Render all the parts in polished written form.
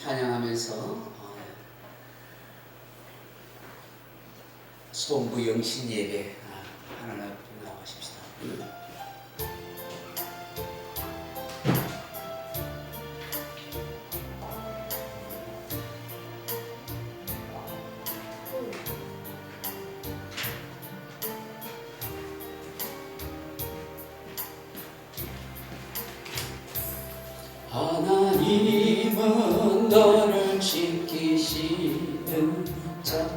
찬양하면서 송구 영신 예배 하나님 앞에 나가십시다. 하나님은 너를 지키시는 자,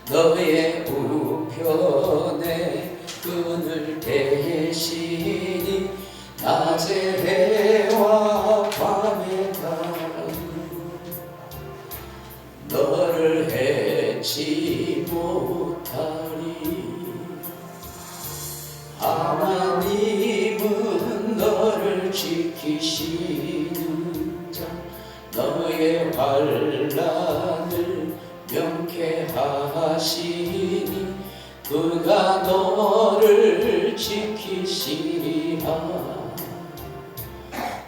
너의 우편에 끈을 대시니 낮에 해와 밤에 다루 너를 해치 못하리. 하나님은 너를 지키시는 자, 너의 환난을 명쾌하시니 그가 너를 지키시리라.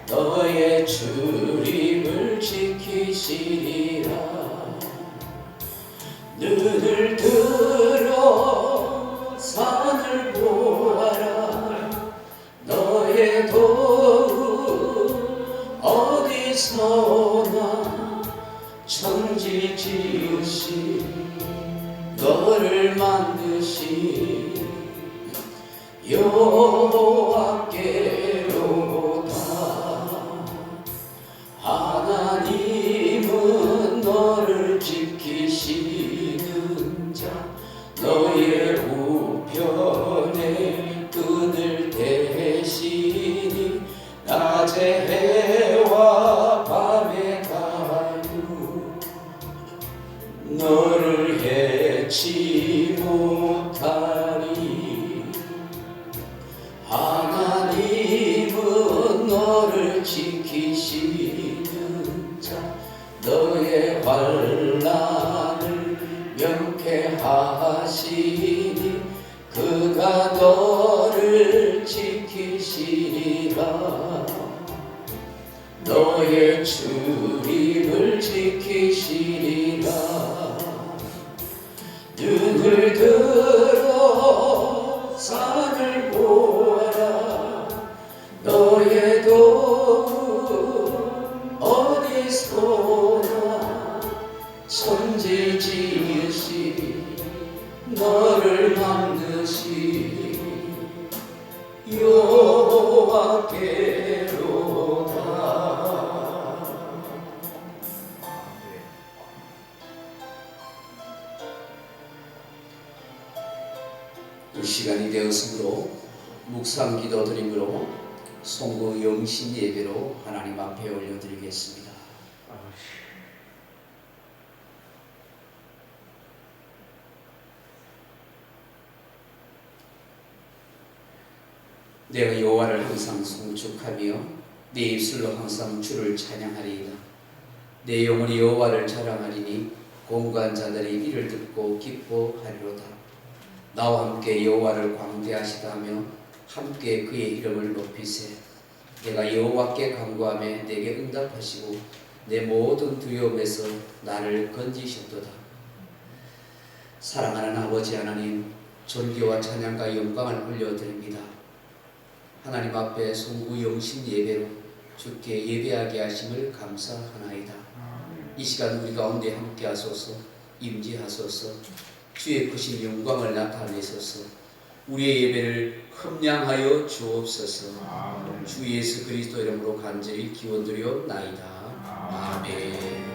너의 출입을 지키시리라. 눈을 들어 산을 보아라. 너의 도움 어디서나 천지 지으신 너를 만드신 여호와께로다. 하나님은 너를 지키시는 자, 너의 우편에 끈을 대시니 낮에 해와 밤에 다루 너를 해치 못하리. 하나님은 너를 지키시는 자, 너의 환난을 명쾌하시니 그가 너를 지키시리라. 너의 출입을 지키시리라. 눈을 들어 산을 보아라. 너의 도움 어디서나 천지 지으시 너를 만드시 여호와께로다. 이 시간이 되었으므로 묵상 기도 드림으로 송구 영신 예배로 하나님 앞에 올려드리겠습니다. 내가 여호와를 항상 송축하며 내 입술로 항상 주를 찬양하리이다. 내 영혼이 여호와를 자랑하리니 공고한 자들이 이를 듣고 기뻐하리로다. 나와 함께 여호와를 광대하시다 하며 함께 그의 이름을 높이세. 내가 여호와께 간구하며 내게 응답하시고 내 모든 두려움에서 나를 건지셨도다. 사랑하는 아버지 하나님, 존귀와 찬양과 영광을 올려드립니다. 하나님 앞에 송구 영신 예배로 주께 예배하게 하심을 감사하나이다. 이 시간 우리 가운데 함께 하소서. 임재하소서. 주의 크신 영광을 나타내소서. 우리의 예배를 흠량하여 주옵소서. 주 예수 그리스도 이름으로 간절히 기원드리옵나이다. 아멘.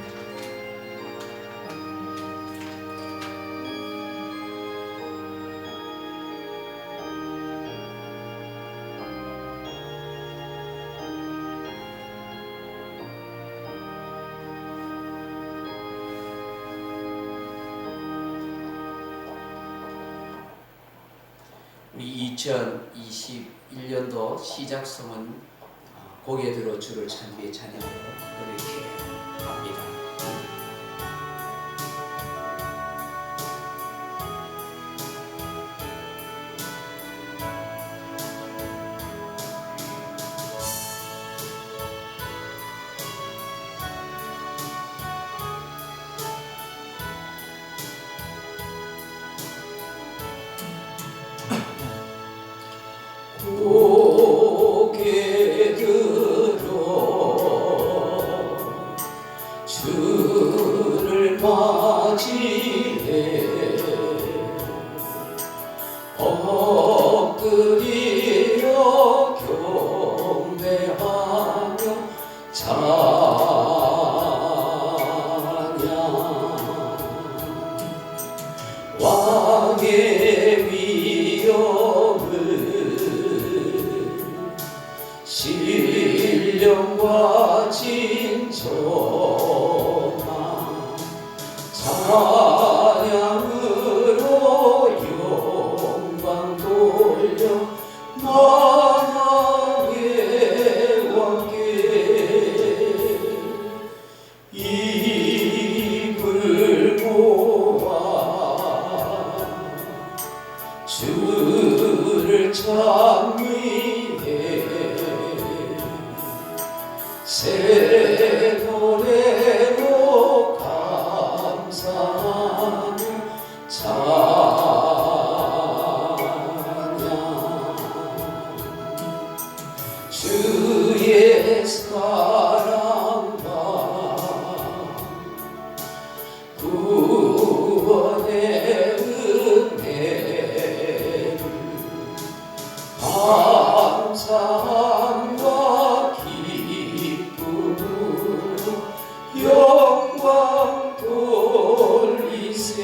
우리 2021년도 시작성은 고개 들어 주를 찬미의 찬양으로 이렇게 합니다. 고개 들어 주를 맞이해 엎드려 경배하며 찬양 왕의 위엄을 신령과 진정한 찬양으로 영광 돌려 만왕의 왕께 입을 모아 주를 찬미해 새 노래로 감사하며 찬양 주의 사랑과 구원의 은혜를 감사함과 기쁨으로 영광 돌리세.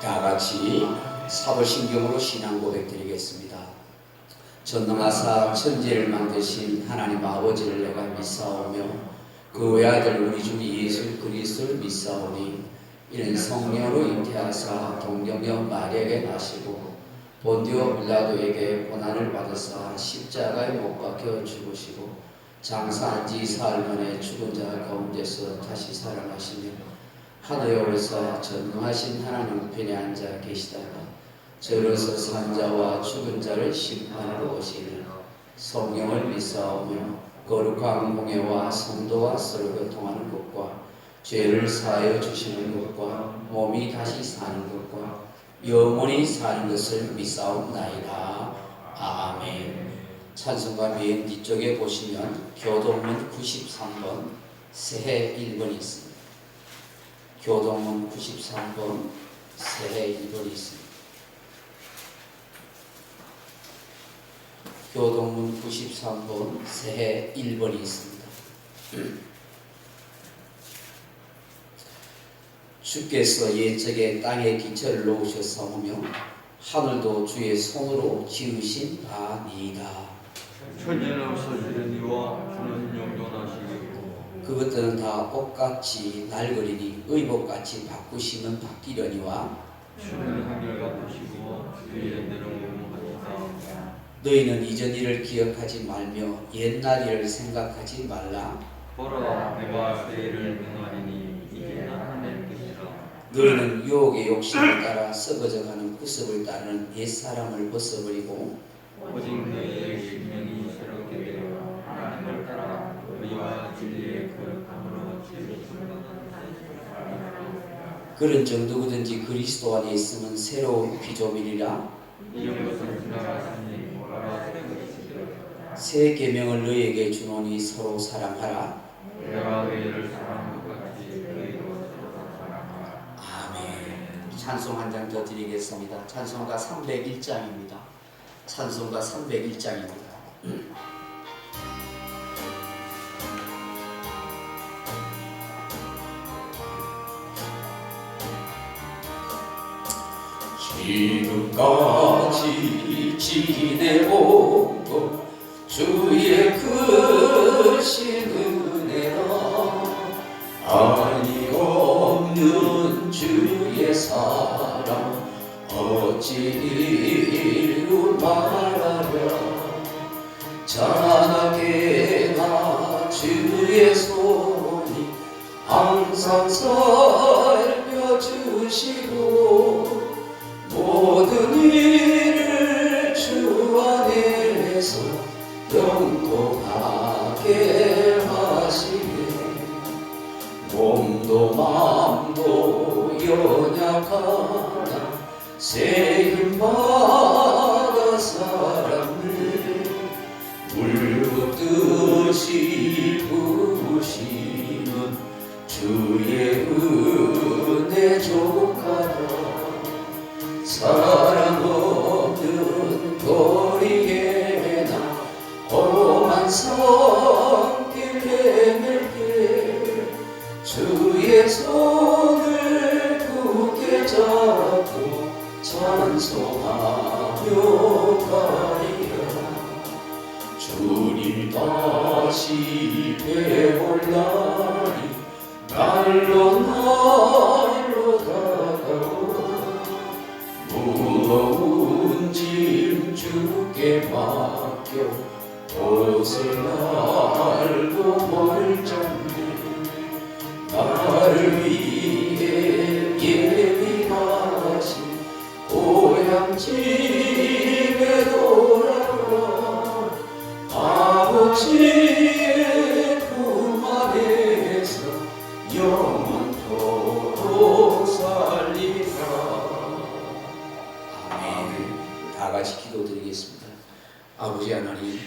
다 같이 사도신경으로 신앙 고백 드리겠습니다. 전능하사 천지를 만드신 하나님 아버지를 내가 믿사오며 그 외아들 우리 주 예수 그리스도를 믿사오니 이는 성령으로 잉태하사 동정녀 마리아에게 나시고 본디오 빌라도에게 고난을 받으사 십자가에 못 박혀 죽으시고 장사한 지 사흘 만에 죽은 자 가운데서 다시 살아나시며 하늘에 올라서 전능하신 하나님 우편에 앉아 계시다가 저로서 산자와 죽은 자를 심판하러 오시는 성령을 믿사오며 거룩한 공예와 성도와 서로 교통하는 것과 죄를 사하여 주시는 것과 몸이 다시 사는 것과 영원히 사는 것을 믿사옵나이다. 아멘. 찬송가 맨 뒤쪽에 보시면 교동문 93번 새해 1번이 있습니다. 교동문 93번 새해 1번이 있습니다. 교동문 93번 새해 1번이 있습니다. 주께서 옛적에 땅에 기초를 놓으셨사오며 하늘도 주의 손으로 지으신 바니이다. 천지는 없어지려니와 주는 영존하시리고 그것들은 다 옷같이 낡으리니 의복같이 바꾸시면 바뀌려니와 주는 한결같으시고 주의 은혜는 무궁하시다. 너희는 이전 일을 기억하지 말며 옛날 일을 생각하지 말라. 보라 내가 내일을 행하리니 이게 하나님의 뜻이라. 너희는 유혹의 욕심을 따라 썩어져가는 구습을 따르는 옛사람을 벗어버리고 오직 너희의 심령이 새롭게 되어 하나님을 따라 의와 진리의 거룩함으로 지으심을 그런 정도든지 그리스도 안에 있으면 새로운 피조물이라. 이런 것을 지나가시니 뭐라 생각하시리라. 새 계명을 너희에게 주노니 서로 사랑하라. 내가 너희를 사랑한 것 같이 너희도 서로 사랑하라. 아멘. 찬송 한 장 더 드리겠습니다. 찬송가 301장입니다. 찬송가 301장입니다. 지금까지 지내온 것 주의 크신 은혜라. 아니 없는 주의 사랑 어찌 이루 말하랴. 찬하게 나 주의 손이 항상 살펴주시고 모든 일을 주 안에서 영통하게 하시네. 몸도 마음도 하나 세임 받아 사람을 물붓듯이 부으시는 주의 은혜 조카라 사랑 없는 거리에 나 험한 산길 헤맬게 주의 손을 굳게 잡고 찬송하며 가리라 주님 다시 뵈올 날이 날로 날로 다가오 무거운 짐 주께 맡겨 옷을 날고 멀쩡히 나를 위해 예비하신 고향 집에 돌아가 아버지의 품 안에서 영원토록 살리라. 아멘. 다 같이 기도드리겠습니다. 아버지 하나님,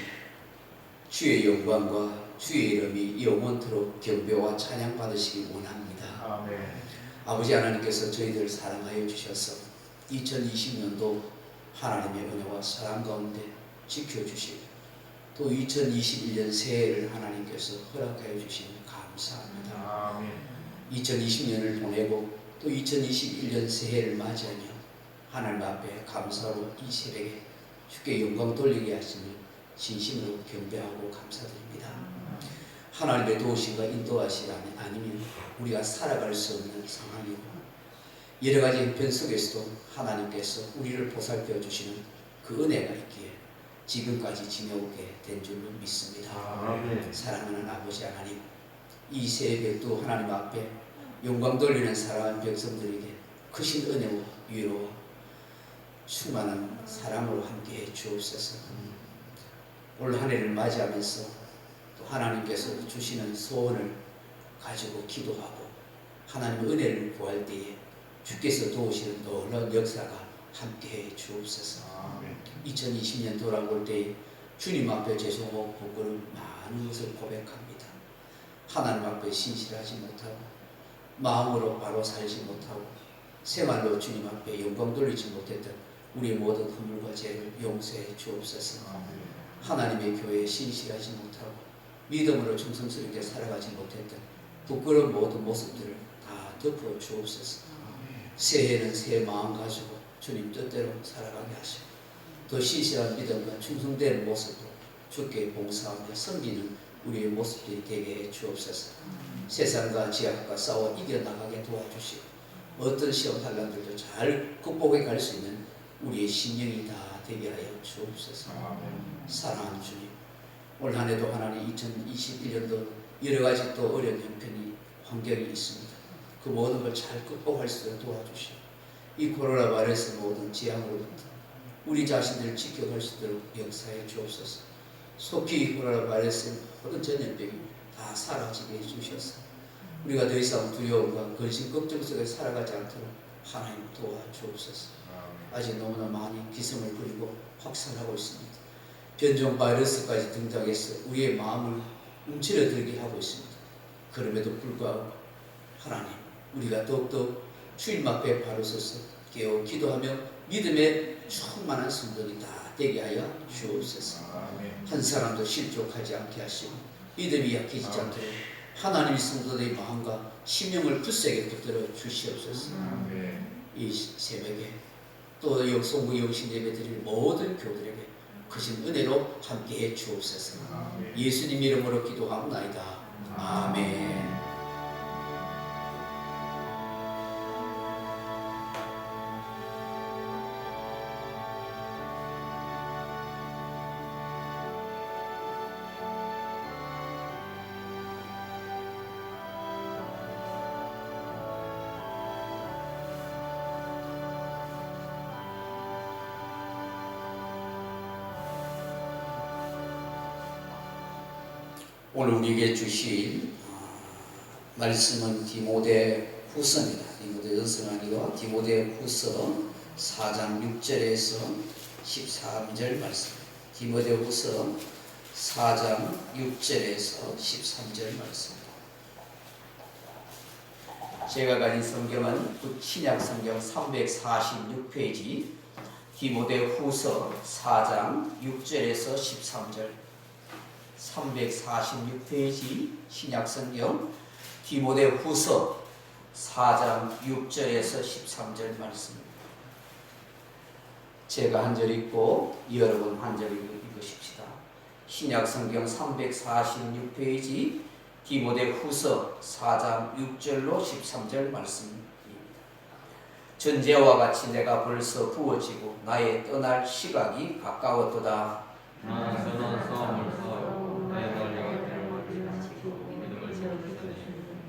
주의 영광과 주의 이름이 영원토록 경배와 찬양 받으시기 원합니다. 아멘. 아버지 하나님께서 저희들을 사랑하여 주셔서 2020년도 하나님의 은혜와 사랑 가운데 지켜주시고 또 2021년 새해를 하나님께서 허락하여 주시니 감사합니다. 아멘. 2020년을 보내고 또 2021년 새해를 맞이하며 하나님 앞에 감사로 이 새벽에 주께 영광 돌리게 하시니 진심으로 경배하고 감사드립니다. 하나님의 도우심과 인도하시라면 아니면 우리가 살아갈 수 없는 상황이고 여러 가지 형편 속에서도 하나님께서 우리를 보살펴 주시는 그 은혜가 있기에 지금까지 지내오게 된 줄로 믿습니다. 아멘. 사랑하는 아버지 하나님, 이 새벽도 하나님 앞에 영광 돌리는 사랑하는 백성들에게 크신 은혜와 위로와 충만한 사랑으로 함께해 주옵소서. 올 한 해를 맞이하면서 또 하나님께서 주시는 소원을 가지고 기도하고 하나님의 은혜를 구할 때에 주께서 도우시는 놀라운 역사가 함께해 주옵소서. 2020년 돌아올 때에 주님 앞에 죄송하고 부끄러운 많은 것을 고백합니다. 하나님 앞에 신실하지 못하고 마음으로 바로 살지 못하고 생활로 주님 앞에 영광 돌리지 못했던 우리의 모든 허물과 죄를 용서해 주옵소서. 하나님의 교회에 신실하지 못하고 믿음으로 충성스럽게 살아가지 못했던 부끄러운 모든 모습들을 다 덮어 주옵소서. 새해는 새 마음 가지고 주님 뜻대로 살아가게 하시고 더 신실한 믿음과 충성되는 모습으로 주께 봉사하며 섬기는 우리의 모습들이 되게 해 주옵소서. 세상과 지약과 싸워 이겨나가게 도와주시고 어떤 시험 환난들도 잘 극복해 갈 수 있는 우리의 심령이 다 되게 하여 주옵소서. 사랑하는 주님, 올 한 해도 하나님 2021년도 여러 가지 또 어려운 형편이 환경이 있습니다. 그 모든 걸 잘 극복할 수 있도록 도와주시고 이 코로나 바이러스 모든 재앙으로부터 우리 자신들을 지켜갈 수 있도록 역사해 주옵소서. 속히 이 코로나 바이러스의 모든 전염병이 다 사라지게 해주셔서 우리가 더 이상 두려움과 근심 걱정 속에 살아가지 않도록 하나님 도와주옵소서. 아직 너무나 많이 기승을 부리고 확산하고 있습니다. 변종 바이러스까지 등장해서 우리의 마음을 움츠러들게 하고 있습니다. 그럼에도 불구하고 하나님, 우리가 더욱더 주님 앞에 바로 서서 깨어 기도하며 믿음의 충만한 성도들이 다 되게 하여 주옵소서. 한 사람도 실족하지 않게 하시고 믿음이 약해지지 않도록 하나님의 성도들의 마음과 심령을 굳세게 붙들어 주시옵소서. 이 새벽에 또 역송구 영신 예배 드릴 모든 교우들에게 크신 은혜로 함께해 주옵소서. 예수님 이름으로 기도하옵나이다. 아멘. 오늘 우리에게 주신 말씀은 디모데 후서입니다. 디모데전서가 아니고 디모데 후서 4장 6절에서 13절 말씀. 디모데 후서 4장 6절에서 13절 말씀. 제가 가진 성경은 신약 성경 346페이지 디모데 후서 4장 6절에서 13절. 346페이지 신약 성경 디모데 후서 4장 6절에서 13절 말씀입니다. 제가 한 절 읽고 여러분 한 절 읽으십시다. 신약 성경 346페이지 디모데 후서 4장 6절로 13절 말씀입니다. 전제와 같이 내가 벌써 부어지고 나의 떠날 시각이 가까웠도다.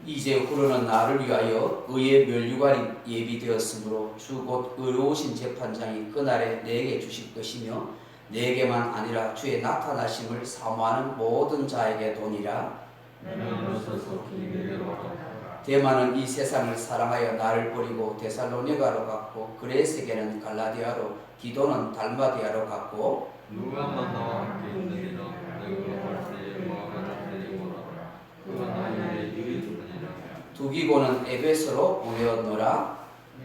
이제 후로는 나를 위하여 의의 면류관이 예비되었으므로 주 곧 의로우신 재판장이 그날에 내게 주실 것이며 내게만 아니라 주의 나타나심을 사모하는 모든 자에게 도니라. 데마는 이 세상을 사랑하여 나를 버리고 데살로니가로 갔고 그레스게는 갈라디아로 디도는 달마디아로 갔고 누가 나와 함께 있느니라 내가 벌써 데리고라 그가 나에게 이르기를 두기고는 에베소로 보내었노라.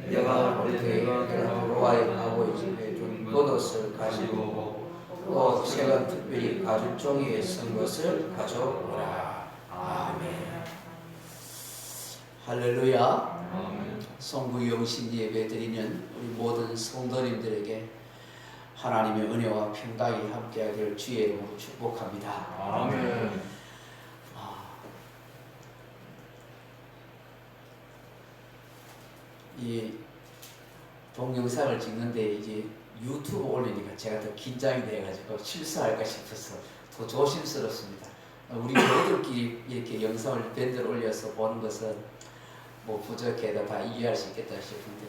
내가 볼때 로마에 가고 집에 준 겉옷을 가지고 또 제가 특별히 가죽 종이에 쓴 것을 가져오라. 아멘. 할렐루야. 아멘. 성부 영신 예배 드리는 우리 모든 성도님들에게 하나님의 은혜와 평강이 함께하기를 주의 이름으로 축복합니다. 아멘. 이 동영상을 찍는데 이제 유튜브 올리니까 제가 더 긴장이 돼가지고 실수할까 싶어서 더 조심스럽습니다. 우리 교우들끼리 이렇게 영상을 밴드로 올려서 보는 것은 뭐 부족해도 다 이해할 수 있겠다 싶은데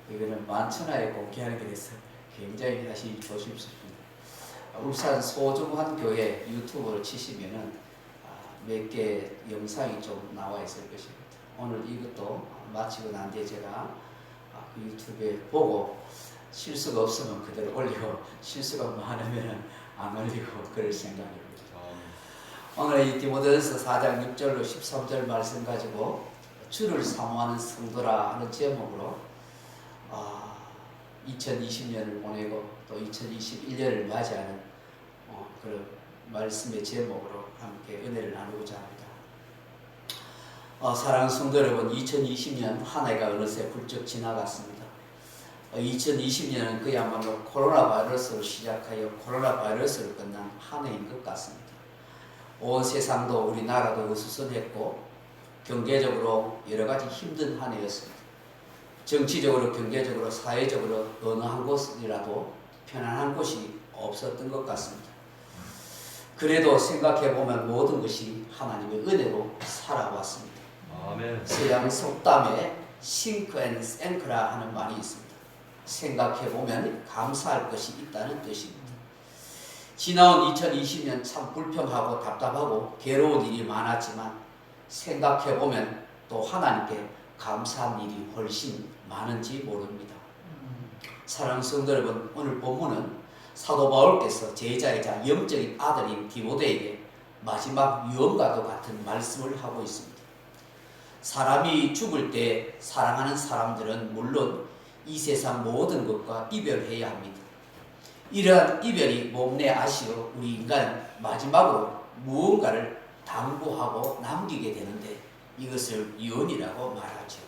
이거는 만천하에 공개하는 게 돼서 굉장히 사실 조심스럽습니다. 울산 소중한 교회 유튜브를 치시면은 몇 개 영상이 좀 나와 있을 것입니다. 오늘 이것도 마치고 난 뒤에 제가 그 유튜브에 보고 실수가 없으면 그대로 올리고 실수가 많으면 안 올리고 그럴 생각입니다. 오늘 이 디모데전서 4장 6절로 13절 말씀 가지고 주를 사모하는 성도라 하는 제목으로 2020년을 보내고 또 2021년을 맞이하는 그런 말씀의 제목으로 함께 은혜를 나누고자 합니다. 사랑하는 성도 여러분, 2020년 한 해가 어느새 훌쩍 지나갔습니다. 2020년은 그야말로 코로나 바이러스를 시작하여 코로나 바이러스를 끝난 한 해인 것 같습니다. 온 세상도 우리나라도 어수선했고 경제적으로 여러 가지 힘든 한 해였습니다. 정치적으로, 경제적으로, 사회적으로 어느 한 곳이라도 편안한 곳이 없었던 것 같습니다. 그래도 생각해보면 모든 것이 하나님의 은혜로 살아왔습니다. 아멘. 서양 속담에 싱크 앤 생크라 하는 말이 있습니다. 생각해보면 감사할 것이 있다는 뜻입니다. 지나온 2020년 참 불평하고 답답하고 괴로운 일이 많았지만 생각해보면 또 하나님께 감사한 일이 훨씬 많은지 모릅니다. 사랑하는 성도 여러분, 오늘 본문은 사도 바울께서 제자이자 영적인 아들인 디모데에게 마지막 유언과도 같은 말씀을 하고 있습니다. 사람이 죽을 때 사랑하는 사람들은 물론 이 세상 모든 것과 이별해야 합니다. 이러한 이별이 몸내 아쉬워 우리 인간은 마지막으로 무언가를 당부하고 남기게 되는데 이것을 유언이라고 말하죠.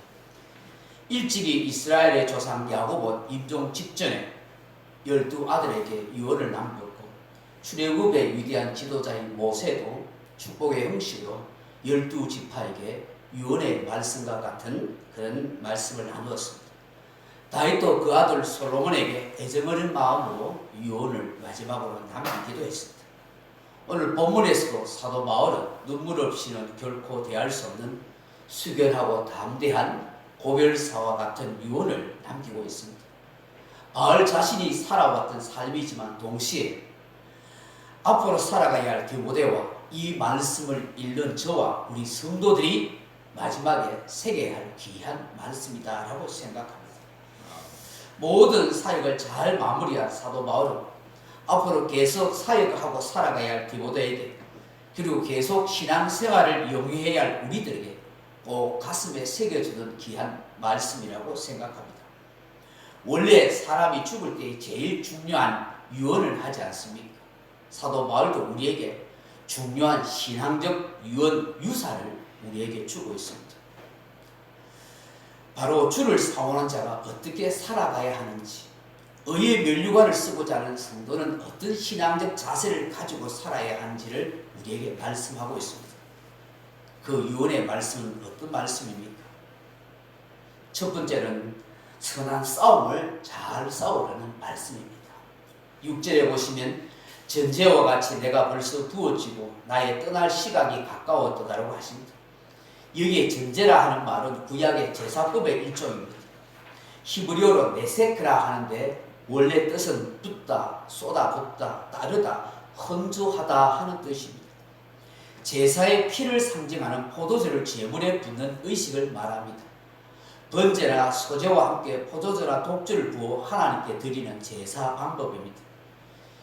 일찍이 이스라엘의 조상 야곱은 임종 직전에 12아들에게 유언을 남겼고 출애굽의 위대한 지도자인 모세도 축복의 형식으로 12지파에게 유언의 말씀과 같은 그런 말씀을 나누었습니다. 다윗도 그 아들 솔로몬에게 애정어린 마음으로 유언을 마지막으로 남기기도 했습니다. 오늘 본문에서도 사도 바울은 눈물 없이는 결코 대할 수 없는 숙연하고 담대한 고별사와 같은 유언을 남기고 있습니다. 바울 자신이 살아왔던 삶이지만 동시에 앞으로 살아가야 할 디모데와 이 말씀을 읽는 저와 우리 성도들이 마지막에 새겨야 할 귀한 말씀이다라고 생각합니다. 모든 사역을 잘 마무리한 사도 바울은 앞으로 계속 사역하고 살아가야 할 디모데에게, 그리고 계속 신앙생활을 영위해야 할 우리들에게 꼭 가슴에 새겨주는 귀한 말씀이라고 생각합니다. 원래 사람이 죽을 때 제일 중요한 유언을 하지 않습니까? 사도 바울도 우리에게 중요한 신앙적 유언, 유사를 우리에게 주고 있습니다. 바로 주를 사모하는 자가 어떻게 살아가야 하는지, 의의 면류관을 쓰고자 하는 성도는 어떤 신앙적 자세를 가지고 살아야 하는지를 우리에게 말씀하고 있습니다. 그 유언의 말씀은 어떤 말씀입니까? 첫 번째는 선한 싸움을 잘 싸우라는 말씀입니다. 6절에 보시면 전제와 같이 내가 벌써 부어지고 나의 떠날 시각이 가까웠다라고 하십니다. 여기에 전제라 하는 말은 구약의 제사법의 일종입니다. 히브리어로 네세크라 하는데 원래 뜻은 붓다, 쏟아붓다, 따르다, 헌주하다 하는 뜻입니다. 제사의 피를 상징하는 포도주를 제물에 붓는 의식을 말합니다. 번제나 소제와 함께 포도주나 독주를 부어 하나님께 드리는 제사 방법입니다.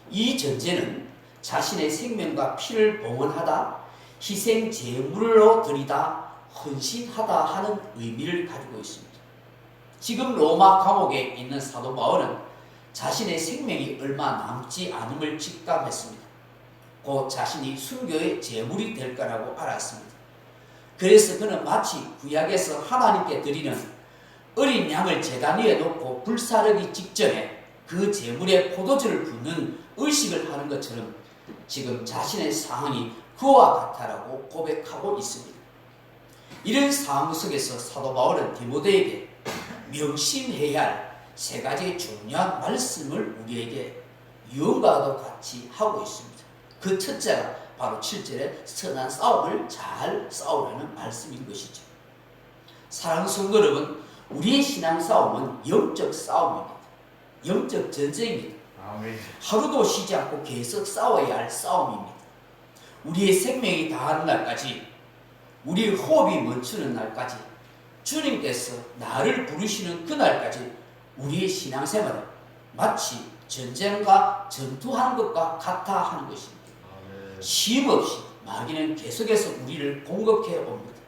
이 전제는 자신의 생명과 피를 봉헌하다, 희생 제물로 드리다, 헌신하다 하는 의미를 가지고 있습니다. 지금 로마 감옥에 있는 사도 바울은 자신의 생명이 얼마 남지 않음을 직감했습니다. 곧 자신이 순교의 제물이 될 거라고 알았습니다. 그래서 그는 마치 구약에서 하나님께 드리는 어린 양을 제단 위에 놓고 불사르기 직전에 그 제물에 포도주를 붓는 의식을 하는 것처럼 지금 자신의 상황이 그와 같다라고 고백하고 있습니다. 이런 상황 속에서 사도 바울은 디모데에게 명심해야 할 세 가지 중요한 말씀을 우리에게 유언과도 같이 하고 있습니다. 그 첫째가 바로 7절에 선한 싸움을 잘 싸우라는 말씀인 것이죠. 사랑하는 성도 여러분, 우리의 신앙 싸움은 영적 싸움입니다. 영적 전쟁입니다. 아멘. 하루도 쉬지 않고 계속 싸워야 할 싸움입니다. 우리의 생명이 다하는 날까지, 우리의 호흡이 멈추는 날까지, 주님께서 나를 부르시는 그날까지 우리의 신앙생활은 마치 전쟁과 전투하는 것과 같아 하는 것입니다. 쉼없이 마귀는 계속해서 우리를 공격해 옵니다.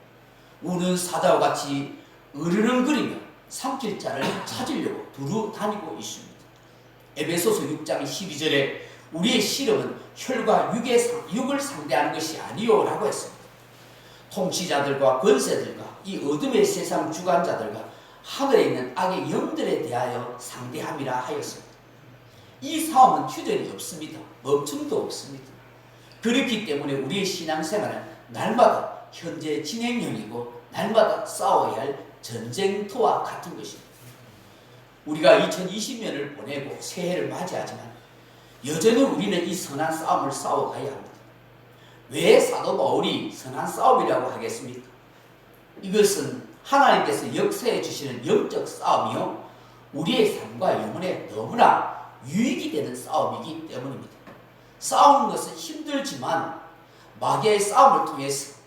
우는 사자와 같이 으르렁거리며 삼킬 자를 찾으려고 두루 다니고 있습니다. 에베소서 6장 12절에 우리의 씨름은 혈과 육을 상대하는 것이 아니요 라고 했습니다. 통치자들과 권세들과 이 어둠의 세상 주관자들과 하늘에 있는 악의 영들에 대하여 상대함이라 하였습니다. 이 싸움은 휴전이 없습니다. 멈춤도 없습니다. 그렇기 때문에 우리의 신앙생활은 날마다 현재 진행형이고 날마다 싸워야 할 전쟁터와 같은 것입니다. 우리가 2020년을 보내고 새해를 맞이하지만 여전히 우리는 이 선한 싸움을 싸워가야 합니다. 왜 사도 바울이 선한 싸움이라고 하겠습니까? 이것은 하나님께서 역사해 주시는 영적 싸움이요, 우리의 삶과 영혼에 너무나 유익이 되는 싸움이기 때문입니다. 싸우는 것은 힘들지만 마귀의 싸움을 통해서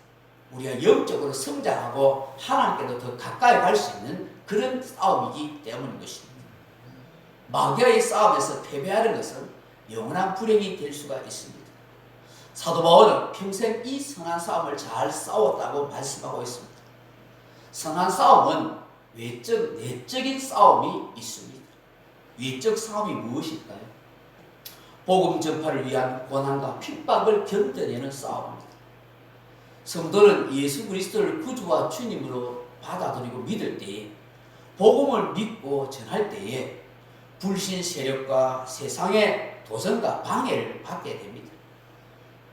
우리가 영적으로 성장하고 하나님께도 더 가까이 갈 수 있는 그런 싸움이기 때문인 것입니다. 마귀의 싸움에서 패배하는 것은 영원한 불행이 될 수가 있습니다. 사도 바울은 평생 이 선한 싸움을 잘 싸웠다고 말씀하고 있습니다. 선한 싸움은 외적, 내적인 싸움이 있습니다. 외적 싸움이 무엇일까요? 복음 전파를 위한 고난과 핍박을 견뎌내는 싸움입니다. 성도는 예수 그리스도를 구주와 주님으로 받아들이고 믿을 때에, 복음을 믿고 전할 때에 불신 세력과 세상의 도전과 방해를 받게 됩니다.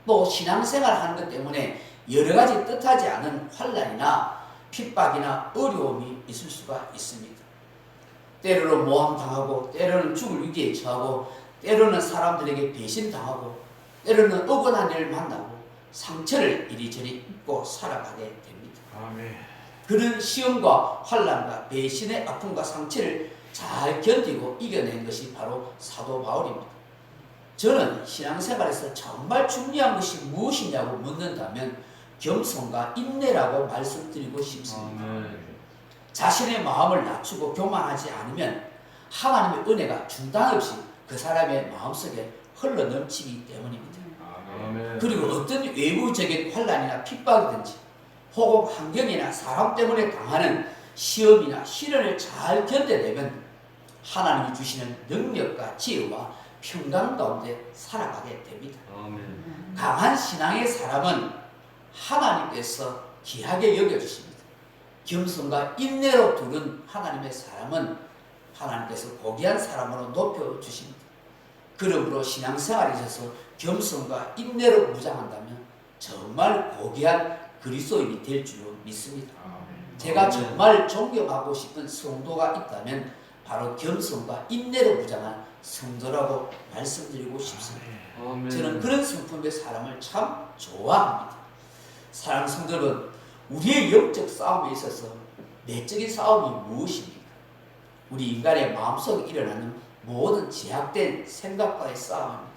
또 신앙생활 하는 것 때문에 여러 가지 뜻하지 않은 환난이나 핍박이나 어려움이 있을 수가 있습니다. 때로는 모함당하고, 때로는 죽을 위기에 처하고, 때로는 사람들에게 배신당하고, 때로는 억울한 일을 만나고 상처를 이리저리 입고 살아가게 됩니다. 아멘. 그런 시험과 환난과 배신의 아픔과 상처를 잘 견디고 이겨낸 것이 바로 사도 바울입니다. 저는 신앙생활에서 정말 중요한 것이 무엇이냐고 묻는다면 겸손과 인내라고 말씀드리고 싶습니다. 아멘. 자신의 마음을 낮추고 교만하지 않으면 하나님의 은혜가 중단 없이 그 사람의 마음속에 흘러넘치기 때문입니다. 아멘. 그리고 어떤 외부적인 환난이나 핍박이든지 혹은 환경이나 사람 때문에 당하는 시험이나 시련을 잘 견뎌내면 하나님이 주시는 능력과 지혜와 평강 가운데 살아가게 됩니다. 아멘. 강한 신앙의 사람은 하나님께서 귀하게 여겨주십니다. 겸손과 인내로 두른 하나님의 사람은 하나님께서 고귀한 사람으로 높여주십니다. 그러므로 신앙생활에 있어서 겸손과 인내로 무장한다면 정말 고귀한 그리스도인이 될 줄로 믿습니다. 아멘. 제가 정말 존경하고 싶은 성도가 있다면 바로 겸손과 인내로 무장한 성도라고 말씀드리고 싶습니다. 아멘. 저는 그런 성품의 사람을 참 좋아합니다. 사랑하는 성도 여러분, 우리의 영적 싸움에 있어서 내적인 싸움이 무엇입니까? 우리 인간의 마음속에 일어나는 모든 제약된 생각과의 싸움입니다.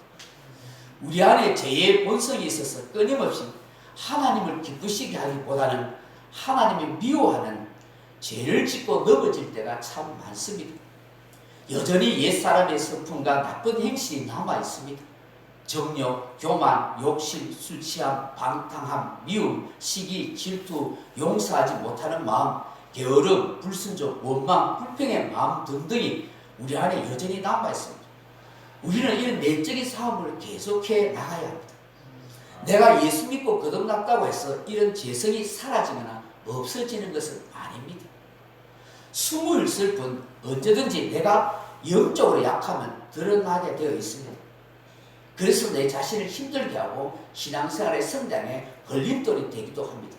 우리 안에 죄의 본성이 있어서 끊임없이 하나님을 기쁘시게 하기보다는 하나님이 미워하는 죄를 짓고 넘어질 때가 참 많습니다. 여전히 옛사람의 성품과 나쁜 행실이 남아 있습니다. 정욕, 교만, 욕심, 술 취함, 방탕함, 미움, 시기, 질투, 용서하지 못하는 마음, 게으름, 불순종, 원망, 불평의 마음 등등이 우리 안에 여전히 남아 있습니다. 우리는 이런 내적인 싸움을 계속해 나가야 합니다. 내가 예수 믿고 거듭났다고 해서 이런 죄성이 사라지거나 없어지는 것은 아닙니다. 숨을 쉴 뿐 언제든지 내가 영적으로 약하면 드러나게 되어 있습니다. 그래서 내 자신을 힘들게 하고 신앙생활의 성장에 걸림돌이 되기도 합니다.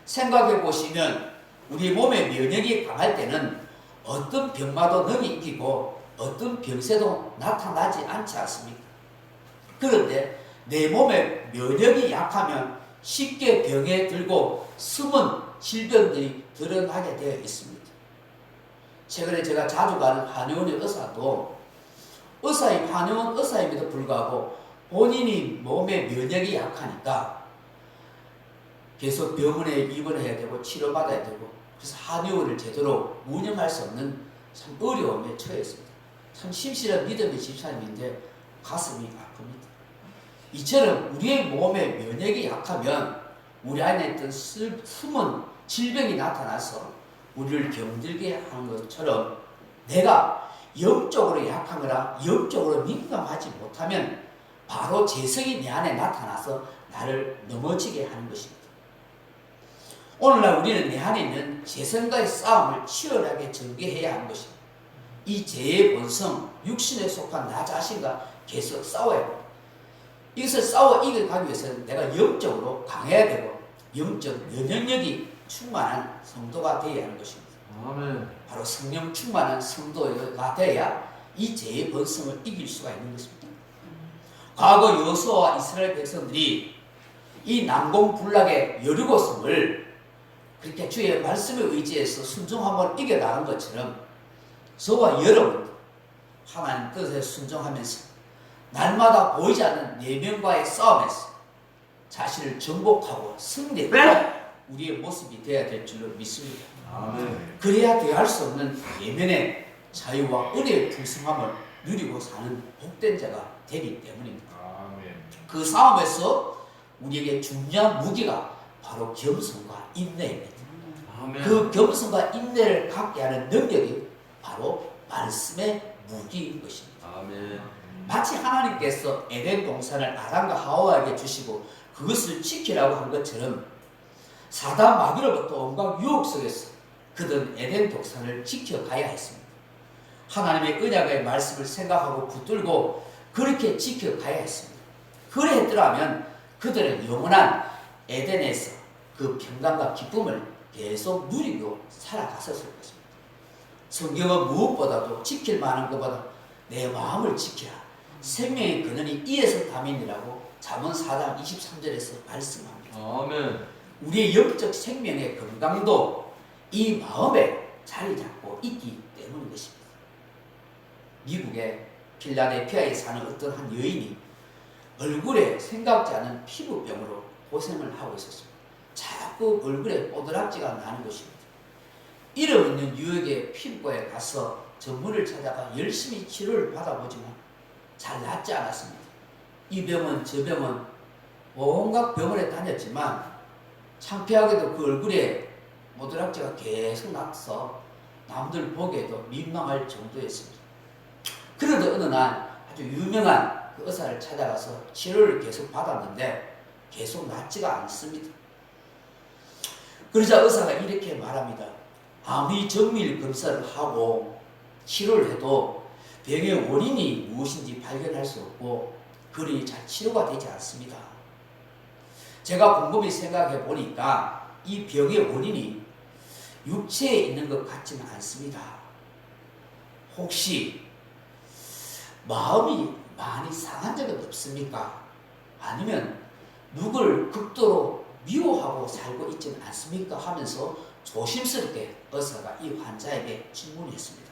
생각해 보시면 우리 몸의 면역이 강할 때는 어떤 병마도 능히 이기고 어떤 병세도 나타나지 않지 않습니까? 그런데 내 몸의 면역이 약하면 쉽게 병에 들고 숨은 질병들이 드러나게 되어 있습니다. 최근에 제가 자주 가는 한의원의 의사도 한의원 의사임에도 불구하고 본인이 몸의 면역이 약하니까 계속 병원에 입원해야 되고 치료받아야 되고 그래서 한의원을 제대로 운영할 수 없는 참 어려움에 처했습니다. 참 심실한 믿음의 집사님인데 가슴이 아픕니다. 이처럼 우리의 몸의 면역이 약하면 우리 안에 있던 숨은 질병이 나타나서 우리를 병들게 하는 것처럼 내가 영적으로 약하거나 영적으로 민감하지 못하면 바로 죄성이 내 안에 나타나서 나를 넘어지게 하는 것입니다. 오늘날 우리는 내 안에 있는 죄성과의 싸움을 치열하게 전개해야 하는 것입니다. 이 죄의 본성, 육신에 속한 나 자신과 계속 싸워야 합니다. 이것을 싸워 이겨가기 위해서는 내가 영적으로 강해야 되고 영적 면역력이 충만한 성도가 되어야 하는 것입니다. 아멘. 바로 성령 충만한 성도가 되어야 이 죄의 본성을 이길 수가 있는 것입니다. 과거 여호수아와 이스라엘 백성들이 이 난공불락의 여리고성을 그렇게 주의 말씀에 의지해서 순종함을 이겨나간 것처럼 저와 여러분 하나님 뜻에 순종하면서 날마다 보이지 않는 내면과의 싸움에서 자신을 정복하고 승리하는 우리의 모습이 되어야 될 줄로 믿습니다. 아멘. 그래야 대할 수 없는 예면의 자유와 은혜의 풍성함을 누리고 사는 복된 자가 되기 때문입니다. 아멘. 그 싸움에서 우리에게 중요한 무기가 바로 겸손과 인내입니다. 아멘. 그 겸손과 인내를 갖게 하는 능력이 바로 말씀의 무기인 것입니다. 아멘. 마치 하나님께서 에덴 동산을 아담과 하와에게 주시고 그것을 지키라고 한 것처럼 사단 마귀로부터 온갖 유혹 속에서 그들은 에덴 동산을 지켜가야 했습니다. 하나님의 언약의 말씀을 생각하고 붙들고 그렇게 지켜가야 했습니다. 그래 했더라면 그들은 영원한 에덴에서 그 평강과 기쁨을 계속 누리고 살아갔었을 것입니다. 성경은 무엇보다도 지킬 만한 것보다 내 마음을 지키라. 생명의 근원이 이에서 담이니라고 잠언 4장 23절에서 말씀합니다. 아멘. 우리의 영적 생명의 건강도 이 마음에 자리 잡고 있기 때문인 것입니다. 미국의 필라델피아에 사는 어떤 한 여인이 얼굴에 생각지 않은 피부병으로 고생을 하고 있었습니다. 자꾸 얼굴에 뽀드락지가 나는 것입니다. 이름 있는 유역의 피부과에 가서 전문을 찾아가 열심히 치료를 받아보지만 잘 낫지 않았습니다. 이 병은 저 병은 온갖 병원에 다녔지만 창피하게도 그 얼굴에 뽀드락지가 계속 나서 남들 보기에도 민망할 정도였습니다. 그러던 어느 날 아주 유명한 그 의사를 찾아가서 치료를 계속 받았는데 계속 낫지가 않습니다. 그러자 의사가 이렇게 말합니다. 아무리 정밀 검사를 하고 치료를 해도 병의 원인이 무엇인지 발견할 수 없고 그러니 잘 치료가 되지 않습니다. 제가 곰곰이 생각해 보니까 이 병의 원인이 육체에 있는 것 같지는 않습니다. 혹시 마음이 많이 상한 적은 없습니까? 아니면 누굴 극도로 미워하고 살고 있지는 않습니까? 하면서 조심스럽게 의사가 이 환자에게 질문했습니다.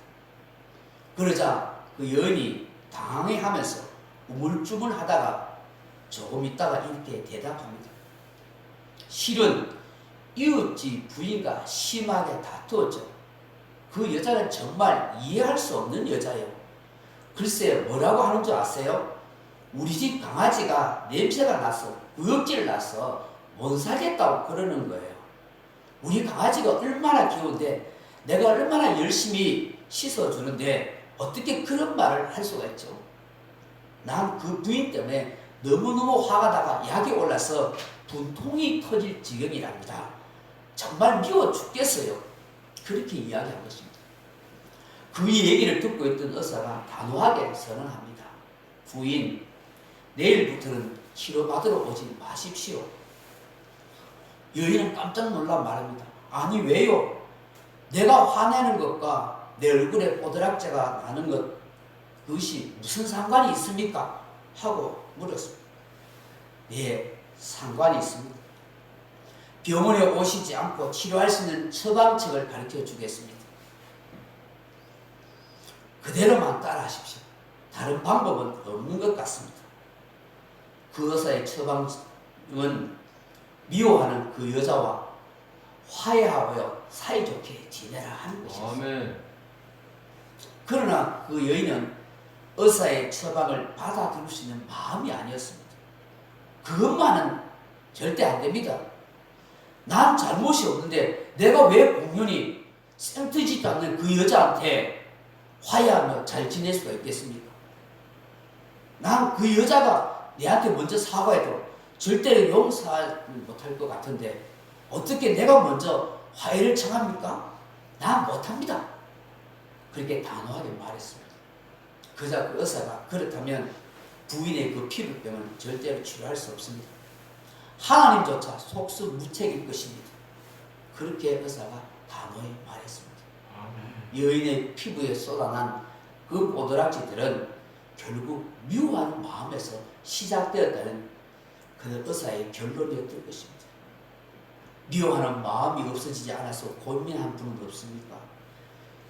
그러자 그 여인이 당황해하면서 우물쭈물하다가 조금 있다가 이렇게 대답합니다. 실은 이웃집 부인과 심하게 다투었죠. 그 여자는 정말 이해할 수 없는 여자예요. 글쎄 뭐라고 하는 줄 아세요? 우리 집 강아지가 냄새가 나서 구역질 나서 못 살겠다고 그러는 거예요. 우리 강아지가 얼마나 귀여운데 내가 얼마나 열심히 씻어주는데 어떻게 그런 말을 할 수가 있죠? 난 그 부인 때문에 너무너무 화가 나가 약이 올라서 분통이 터질 지경이랍니다. 정말 미워 죽겠어요. 그렇게 이야기한 것입니다. 그 얘기를 듣고 있던 의사가 단호하게 선언합니다. 부인, 내일부터는 치료받으러 오지 마십시오. 여인은 깜짝 놀라 말합니다. 아니 왜요? 내가 화내는 것과 내 얼굴에 뽀드락지가 나는 것 그것이 무슨 상관이 있습니까? 하고 물었습니다. 네, 상관이 있습니다. 병원에 오시지 않고 치료할 수 있는 처방책을 가르쳐 주겠습니다. 그대로만 따라하십시오. 다른 방법은 없는 것 같습니다. 그 의사의 처방은 미워하는 그 여자와 화해하여 사이좋게 지내라 하는 것입니다. 아멘. 그러나 그 여인은 의사의 처방을 받아들일 수 있는 마음이 아니었습니다. 그것만은 절대 안 됩니다. 난 잘못이 없는데 내가 왜 공연히 생트지도 않는 그 여자한테 화해하며 잘 지낼 수가 있겠습니까? 난 그 여자가 내한테 먼저 사과해도 절대로 용서하지 못할 것 같은데 어떻게 내가 먼저 화해를 청합니까? 난 못합니다. 그렇게 단호하게 말했습니다. 그러자 그 의사가 그렇다면 부인의 그 피부병은 절대로 치료할 수 없습니다. 하나님조차 속수무책일 것입니다. 그렇게 의사가 단호히 말했습니다. 여인의 피부에 쏟아난 그 뽀드락지들은 결국 미워하는 마음에서 시작되었다는 그 의사의 결론이었던 것입니다. 미워하는 마음이 없어지지 않아서 고민한 분은 없습니까?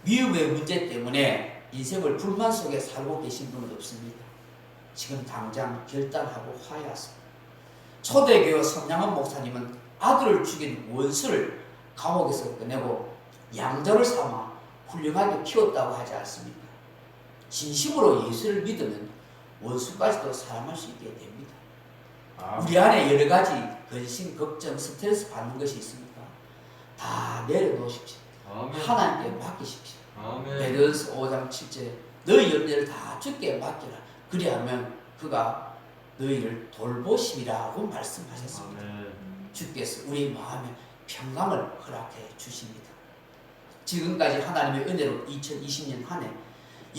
미움의 문제 때문에 인생을 불만 속에 살고 계신 분은 없습니까? 지금 당장 결단하고 화해하세요. 초대교회 선양원 목사님은 아들을 죽인 원수를 감옥에서 꺼내고 양자를 삼아 훌륭하게 키웠다고 하지 않습니까? 진심으로 예수를 믿으면 원수까지도 사랑할 수 있게 됩니다. 우리 안에 여러 가지 근심, 걱정, 스트레스 받는 것이 있습니까? 다 내려놓으십시오. 하나님께 맡기십시오. 베드로서 5장 7절에 너희 염려를 다 주께 맡기라. 그리하면 그가 너희를 돌보심이라고 말씀하셨습니다. 주께서 우리 마음에 평강을 허락해 주십니다. 지금까지 하나님의 은혜로 2020년 한 해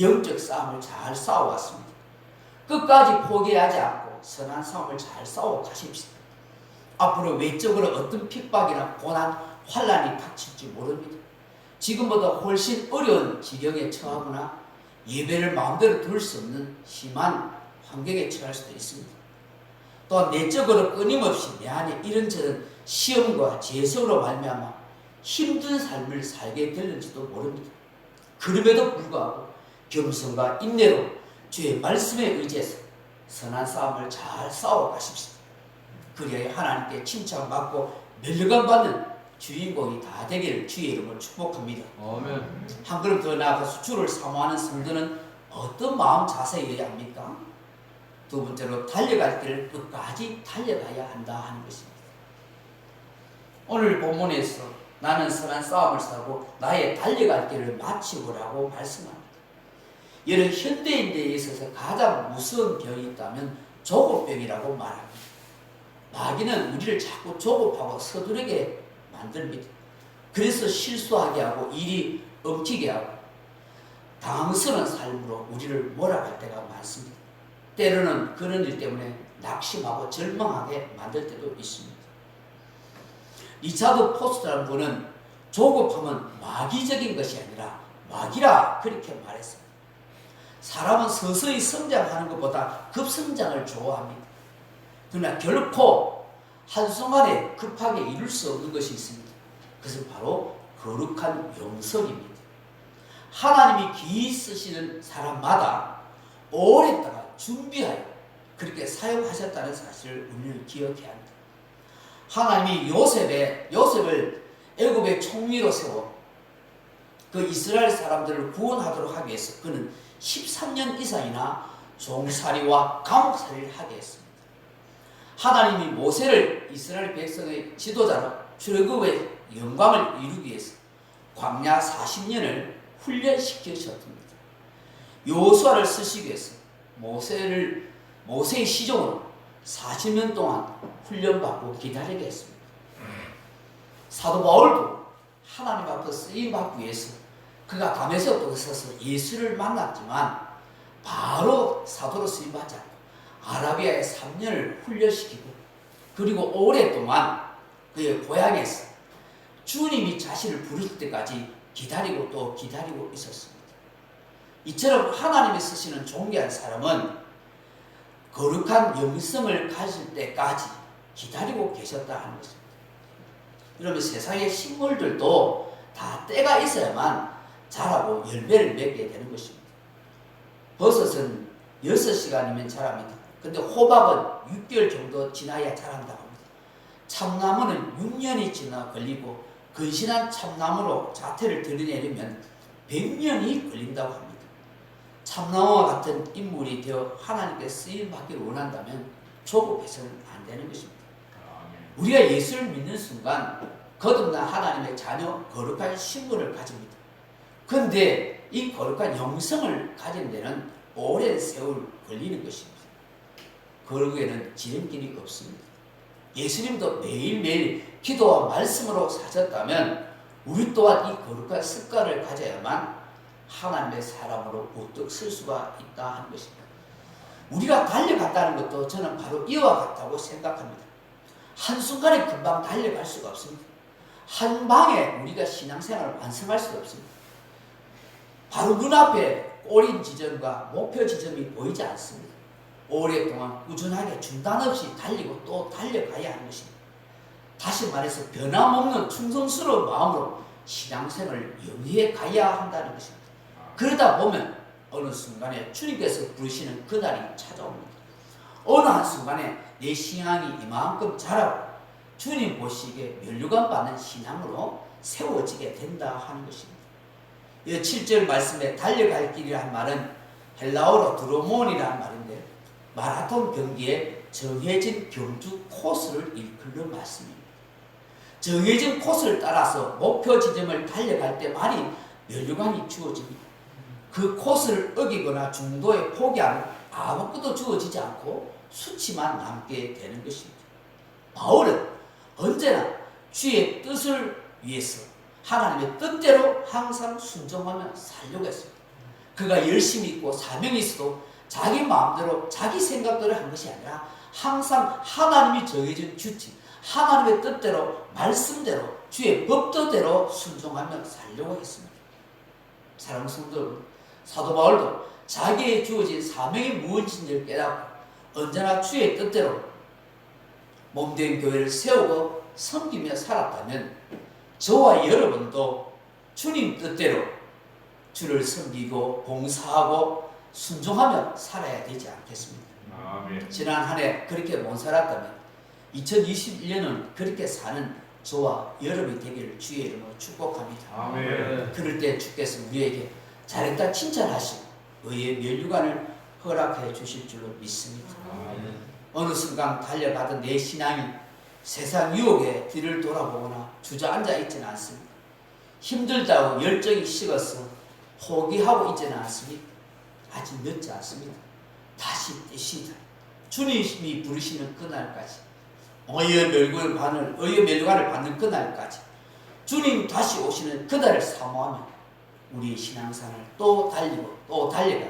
영적 싸움을 잘 싸워왔습니다. 끝까지 포기하지 않고 선한 싸움을 잘 싸워 가십시오. 앞으로 외적으로 어떤 핍박이나 고난, 환난이 닥칠지 모릅니다. 지금보다 훨씬 어려운 지경에 처하거나 예배를 마음대로 드릴 수 없는 심한 환경에 처할 수도 있습니다. 또한 내적으로 끊임없이 내 안에 이런저런 시험과 재성으로 말미암아 힘든 삶을 살게 될는지도 모릅니다. 그럼에도 불구하고 겸손과 인내로 주의 말씀에 의지해서 선한 싸움을 잘 싸워 가십시오. 그래야 하나님께 칭찬받고 멸류관 받는 주인공이 다 되기를 주의 이름으로 축복합니다. 아멘. 한 걸음 더 나아가서 주를 사모하는 성도는 어떤 마음 자세여야 합니까? 두 번째로 달려갈 길을 끝까지 달려가야 한다 하는 것입니다. 오늘 본문에서 나는 선한 싸움을 싸고 나의 달려갈 길을 마치고라고 말씀합니다. 이런 현대인들에 있어서 가장 무서운 병이 있다면 조급병이라고 말합니다. 마귀는 우리를 자꾸 조급하고 서두르게 만듭니다. 그래서 실수하게 하고 일이 엉키게 하고 당황스러운 삶으로 우리를 몰아갈 때가 많습니다. 때로는 그런 일 때문에 낙심하고 절망하게 만들 때도 있습니다. 리차드 포스트라는 분은 조급함은 마귀적인 것이 아니라 마귀라 그렇게 말했습니다. 사람은 서서히 성장하는 것보다 급성장을 좋아합니다. 그러나 결코 한순간에 급하게 이룰 수 없는 것이 있습니다. 그것은 바로 거룩한 영성입니다. 하나님이 귀히 쓰시는 사람마다 오랫동안 준비하여 그렇게 사용하셨다는 사실을 우리는 기억해야 합니다. 하나님이 요셉을 애굽의 총리로 세워 그 이스라엘 사람들을 구원하도록 하기 위해서 그는 13년 이상이나 종살이와 감옥살이를 하게 했습니다. 하나님이 모세를 이스라엘 백성의 지도자로 출애굽의 영광을 이루기 위해서 광야 40년을 훈련시키셨습니다. 여호수아를 쓰시기 위해서 모세의 시종으로 40년 동안 훈련받고 기다리게 했습니다. 사도 바울도 하나님 앞에 쓰임받기 위해서 그가 다메섹에 서서 예수를 만났지만 바로 사도로 쓰임받지 않고 아라비아에 3년을 훈련시키고 그리고 오랫동안 그의 고향에서 주님이 자신을 부르실 때까지 기다리고 또 기다리고 있었습니다. 이처럼 하나님이 쓰시는 존귀한 사람은 거룩한 영성을 가질 때까지 기다리고 계셨다 하는 것입니다. 그러면 세상의 식물들도 다 때가 있어야만 자라고 열매를 맺게 되는 것입니다. 버섯은 6시간이면 자랍니다. 근데 호박은 6개월 정도 지나야 자란다고 합니다. 참나무는 6년이 지나 걸리고 근신한 참나무로 자태를 드러내려면 100년이 걸린다고 합니다. 참나무와 같은 인물이 되어 하나님께 쓰임받기를 원한다면 조급해서는 안 되는 것입니다. 우리가 예수를 믿는 순간 거듭난 하나님의 자녀 거룩한 신분을 가집니다. 그런데 이 거룩한 영성을 가진 데는 오랜 세월 걸리는 것입니다. 거룩에는 지름길이 없습니다. 예수님도 매일매일 기도와 말씀으로 사셨다면 우리 또한 이 거룩한 습관을 가져야만 하나님의 사람으로 우뚝 설 수가 있다 하는 것입니다. 우리가 달려간다는 것도 저는 바로 이와 같다고 생각합니다. 한순간에 금방 달려갈 수가 없습니다. 한 방에 우리가 신앙생활을 완성할 수가 없습니다. 바로 눈앞에 꼬린 지점과 목표 지점이 보이지 않습니다. 오랫동안 꾸준하게 중단 없이 달리고 또 달려가야 하는 것입니다. 다시 말해서 변함없는 충성스러운 마음으로 신앙생활을 영위해 가야 한다는 것입니다. 그러다 보면 어느 순간에 주님께서 부르시는 그날이 찾아옵니다. 어느 한순간에 내 신앙이 이만큼 자라고 주님 보시기에 면류관 받는 신앙으로 세워지게 된다 하는 것입니다. 이 7절 말씀에 달려갈 길이라는 말은 헬라어로 드로몬이라는 말인데 마라톤 경기에 정해진 경주 코스를 일컬는 말씀입니다. 정해진 코스를 따라서 목표 지점을 달려갈 때만이 면류관이 주어집니다. 그 코스를 어기거나 중도에 포기하면 아무것도 주어지지 않고 수치만 남게 되는 것입니다. 바울은 언제나 주의 뜻을 위해서 하나님의 뜻대로 항상 순종하며 살려고 했습니다. 그가 열심히 있고 사명이 있어도 자기 마음대로 자기 생각대로 한 것이 아니라 항상 하나님이 정해준 규칙, 하나님의 뜻대로 말씀대로 주의 법도대로 순종하며 살려고 했습니다. 사랑하는 성도 여러분, 사도 바울도 자기의 주어진 사명이 무엇인지를 깨닫고 언제나 주의 뜻대로 몸된 교회를 세우고 섬기며 살았다면 저와 여러분도 주님 뜻대로 주를 섬기고 봉사하고 순종하며 살아야 되지 않겠습니까? 아멘. 지난 한 해 그렇게 못 살았다면 2021년은 그렇게 사는 저와 여러분이 되기를 주의 이름으로 축복합니다. 아멘. 그럴 때 주께서 우리에게 잘했다 칭찬하시고 의의 면류관을 허락해 주실 줄로 믿습니다. 아멘. 어느 순간 달려가던 내 신앙이 세상 유혹에 뒤를 돌아보거나 주저앉아 있지는 않습니다. 힘들다고 열정이 식어서 포기하고 있지는 않습니다. 아직 늦지 않습니다. 다시 뛰시다. 주님이 부르시는 그날까지, 의의 멸관을 받는 그날까지, 주님 다시 오시는 그날을 사모하며 우리의 신앙생활을 또 달리고 또 달려가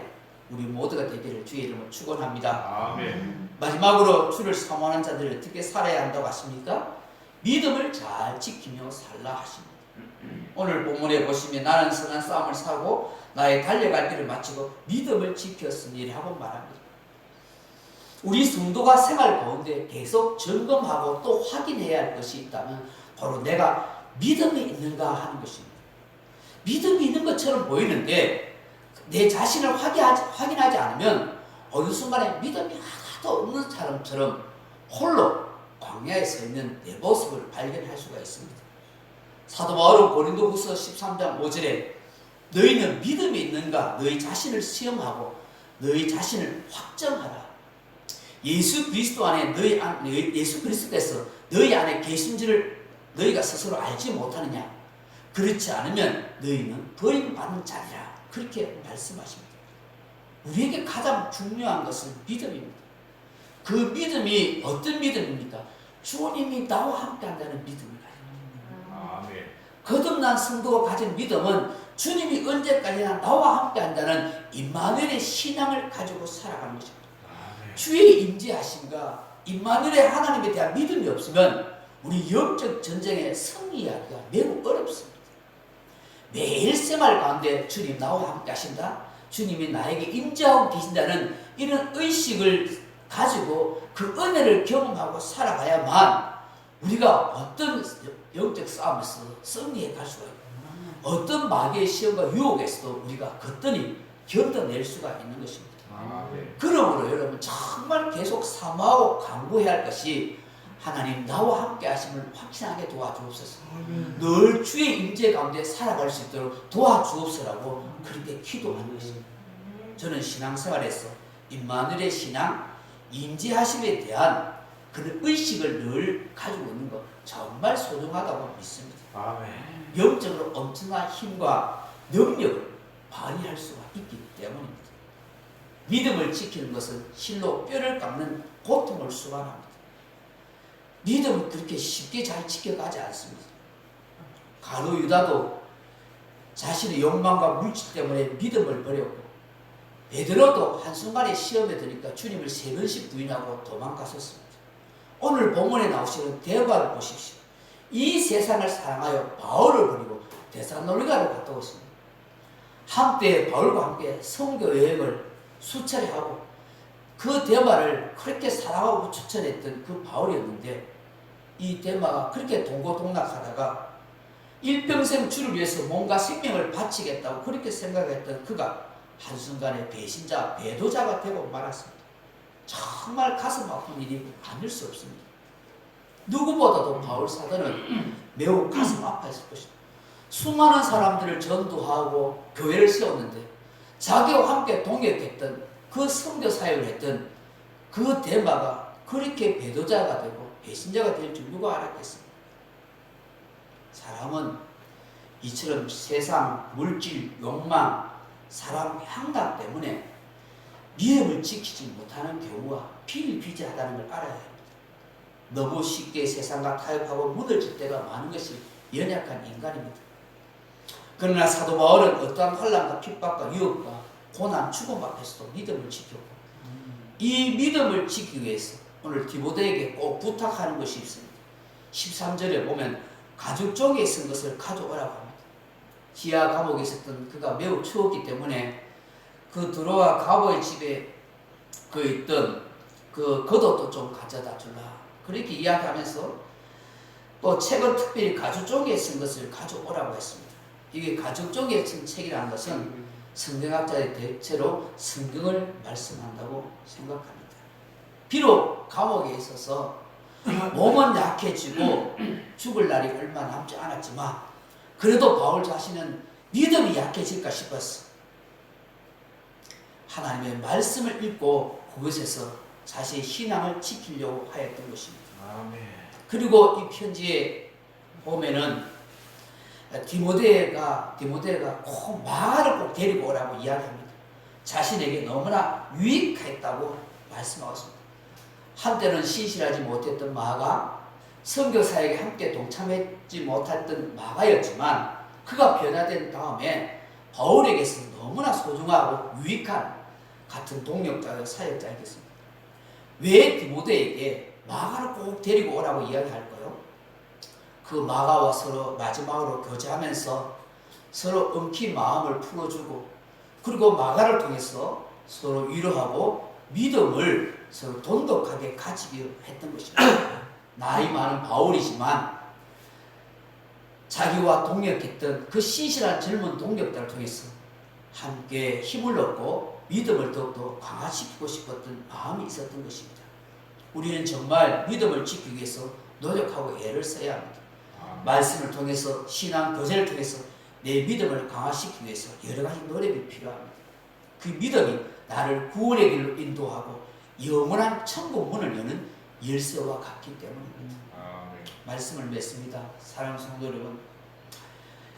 우리 모두가 되기를 주의 이름으로 축원합니다. 아멘. 마지막으로 주를 사모하는 자들이 어떻게 살아야 한다고 하십니까? 믿음을 잘 지키며 살라 하십니다. 오늘 본문에 보시면 나는 선한 싸움을 사고 나의 달려갈 길을 마치고 믿음을 지켰으니라고 말합니다. 우리 성도가 생활 가운데 계속 점검하고 또 확인해야 할 것이 있다면 바로 내가 믿음이 있는가 하는 것입니다. 믿음이 있는 것처럼 보이는데 내 자신을 확인하지 않으면 어느 순간에 믿음이 하나도 없는 사람처럼 홀로 광야에 서 있는 내 모습을 발견할 수가 있습니다. 사도 바울은 고린도후서 13장 5절에 너희는 믿음이 있는가 너희 자신을 시험하고 너희 자신을 확정하라. 예수 그리스도 안에 예수 그리스도께서 너희 안에 계신지를 너희가 스스로 알지 못하느냐? 그렇지 않으면 너희는 버림받는 자리라. 그렇게 말씀하십니다. 우리에게 가장 중요한 것은 믿음입니다. 그 믿음이 어떤 믿음입니까? 주님이 나와 함께 한다는 믿음을 가지고 아멘. 거듭난 성도가 가진 믿음은 주님이 언제까지나 나와 함께 한다는 임마누엘의 신앙을 가지고 살아가는 것입니다. 아멘. 주의 임재하심과 임마누엘의 하나님에 대한 믿음이 없으면 우리 영적 전쟁에 승리하기가 매우 어렵습니다. 매일 생활 가운데 주님 나와 함께 하신다, 주님이 나에게 임재하고 계신다는 이런 의식을 가지고 그 은혜를 경험하고 살아가야만 우리가 어떤 영적 싸움에서 승리해 갈 수가 있고 어떤 마귀의 시험과 유혹에서도 우리가 거뜬히 견뎌낼 수가 있는 것입니다. 아멘. 그러므로 여러분 정말 계속 사모하고 간구해야 할 것이 하나님 나와 함께 하심을 확신하게 도와주옵소서. 늘 주의 임재 가운데 살아갈 수 있도록 도와주옵소서라고 그렇게 기도하는 것입니다. 저는 신앙생활에서 임마누엘의 신앙, 임재하심에 대한 그런 의식을 늘 가지고 있는 것 정말 소중하다고 믿습니다. 아멘. 영적으로 엄청난 힘과 능력을 발휘할 수가 있기 때문입니다. 믿음을 지키는 것은 실로 뼈를 깎는 고통을 수반합니다. 믿음은 그렇게 쉽게 잘 지켜가지 않습니다. 가룟 유다도 자신의 욕망과 물질 때문에 믿음을 버렸고 베드로도 한순간에 시험에 드니까 주님을 3번씩 부인하고 도망갔었습니다. 오늘 본문에 나오시는 대바를 보십시오. 이 세상을 사랑하여 바울을 버리고 데살로니가로 갔다 오십니다. 한때 바울과 함께 선교 여행을 수차례 하고 그 데마를 그렇게 사랑하고 추천했던 그 바울이었는데 이 데마가 그렇게 동고동락하다가 일평생 주를 위해서 뭔가 생명을 바치겠다고 그렇게 생각했던 그가 한순간에 배신자, 배도자가 되고 말았습니다. 정말 가슴 아픈 일이 아닐 수 없습니다. 누구보다도 바울 사도는 매우 가슴 아파했을 것입니다. 수많은 사람들을 전도하고 교회를 세웠는데 자기와 함께 동역했던 그 선교 사역을 했던 그 데마가 그렇게 배도자가 되고 배신자가 될 줄 누가 알았겠습니까? 사람은 이처럼 세상, 물질, 욕망, 사람 향락 때문에 믿음을 지키지 못하는 경우가 비일비재하다는 걸 알아야 합니다. 너무 쉽게 세상과 타협하고 무너질 때가 많은 것이 연약한 인간입니다. 그러나 사도 바울은 어떠한 환난과 핍박과 유혹과 고난, 죽음 앞에서도 믿음을 지켰고 이 믿음을 지키기 위해서 오늘 디모데에게 꼭 부탁하는 것이 있습니다. 13절에 보면 가죽종이에 쓴 것을 가져오라고 합니다. 지하 감옥에 있었던 그가 매우 추웠기 때문에 그 들어와 가보의 집에 그 있던 그 겉옷도 좀 가져다 줄라 그렇게 이야기하면서 또 책은 특별히 가죽종이에 쓴 것을 가져오라고 했습니다. 이게 가죽종이에 쓴 책이라는 것은 성경학자의 대체로 성경을 말씀한다고 생각합니다. 비록 감옥에 있어서 몸은 약해지고 죽을 날이 얼마 남지 않았지만 그래도 바울 자신은 믿음이 약해질까 싶었어. 하나님의 말씀을 읽고 그것에서 자신의 신앙을 지키려고 하였던 것입니다. 아멘. 그리고 이 편지에 보면은 디모데가 꼭 마가를 꼭 데리고 오라고 이야기합니다. 자신에게 너무나 유익했다고 말씀하고 있습니다. 한때는 신실하지 못했던 마가, 선교사에게 함께 동참하지 못했던 마가였지만 그가 변화된 다음에 바울에게서 너무나 소중하고 유익한 같은 동력자여 사역자이겠습니다. 왜 디모데에게 마가를 꼭 데리고 오라고 이야기할까요? 그 마가와 서로 마지막으로 교제하면서 서로 엉킨 마음을 풀어주고 그리고 마가를 통해서 서로 위로하고 믿음을 서로 돈독하게 가지기로 했던 것입니다. 나이 많은 바울이지만 자기와 동역했던 그 신실한 젊은 동력자를 통해서 함께 힘을 얻고 믿음을 더욱더 강화시키고 싶었던 마음이 있었던 것입니다. 우리는 정말 믿음을 지키기 위해서 노력하고 애를 써야 합니다. 말씀을 통해서 신앙 교제를 통해서 내 믿음을 강화시키기 위해서 여러 가지 노력이 필요합니다. 그 믿음이 나를 구원의 길로 인도하고 영원한 천국 문을 여는 열쇠와 같기 때문입니다. 말씀을 맺습니다. 사랑하는 성도 여러분,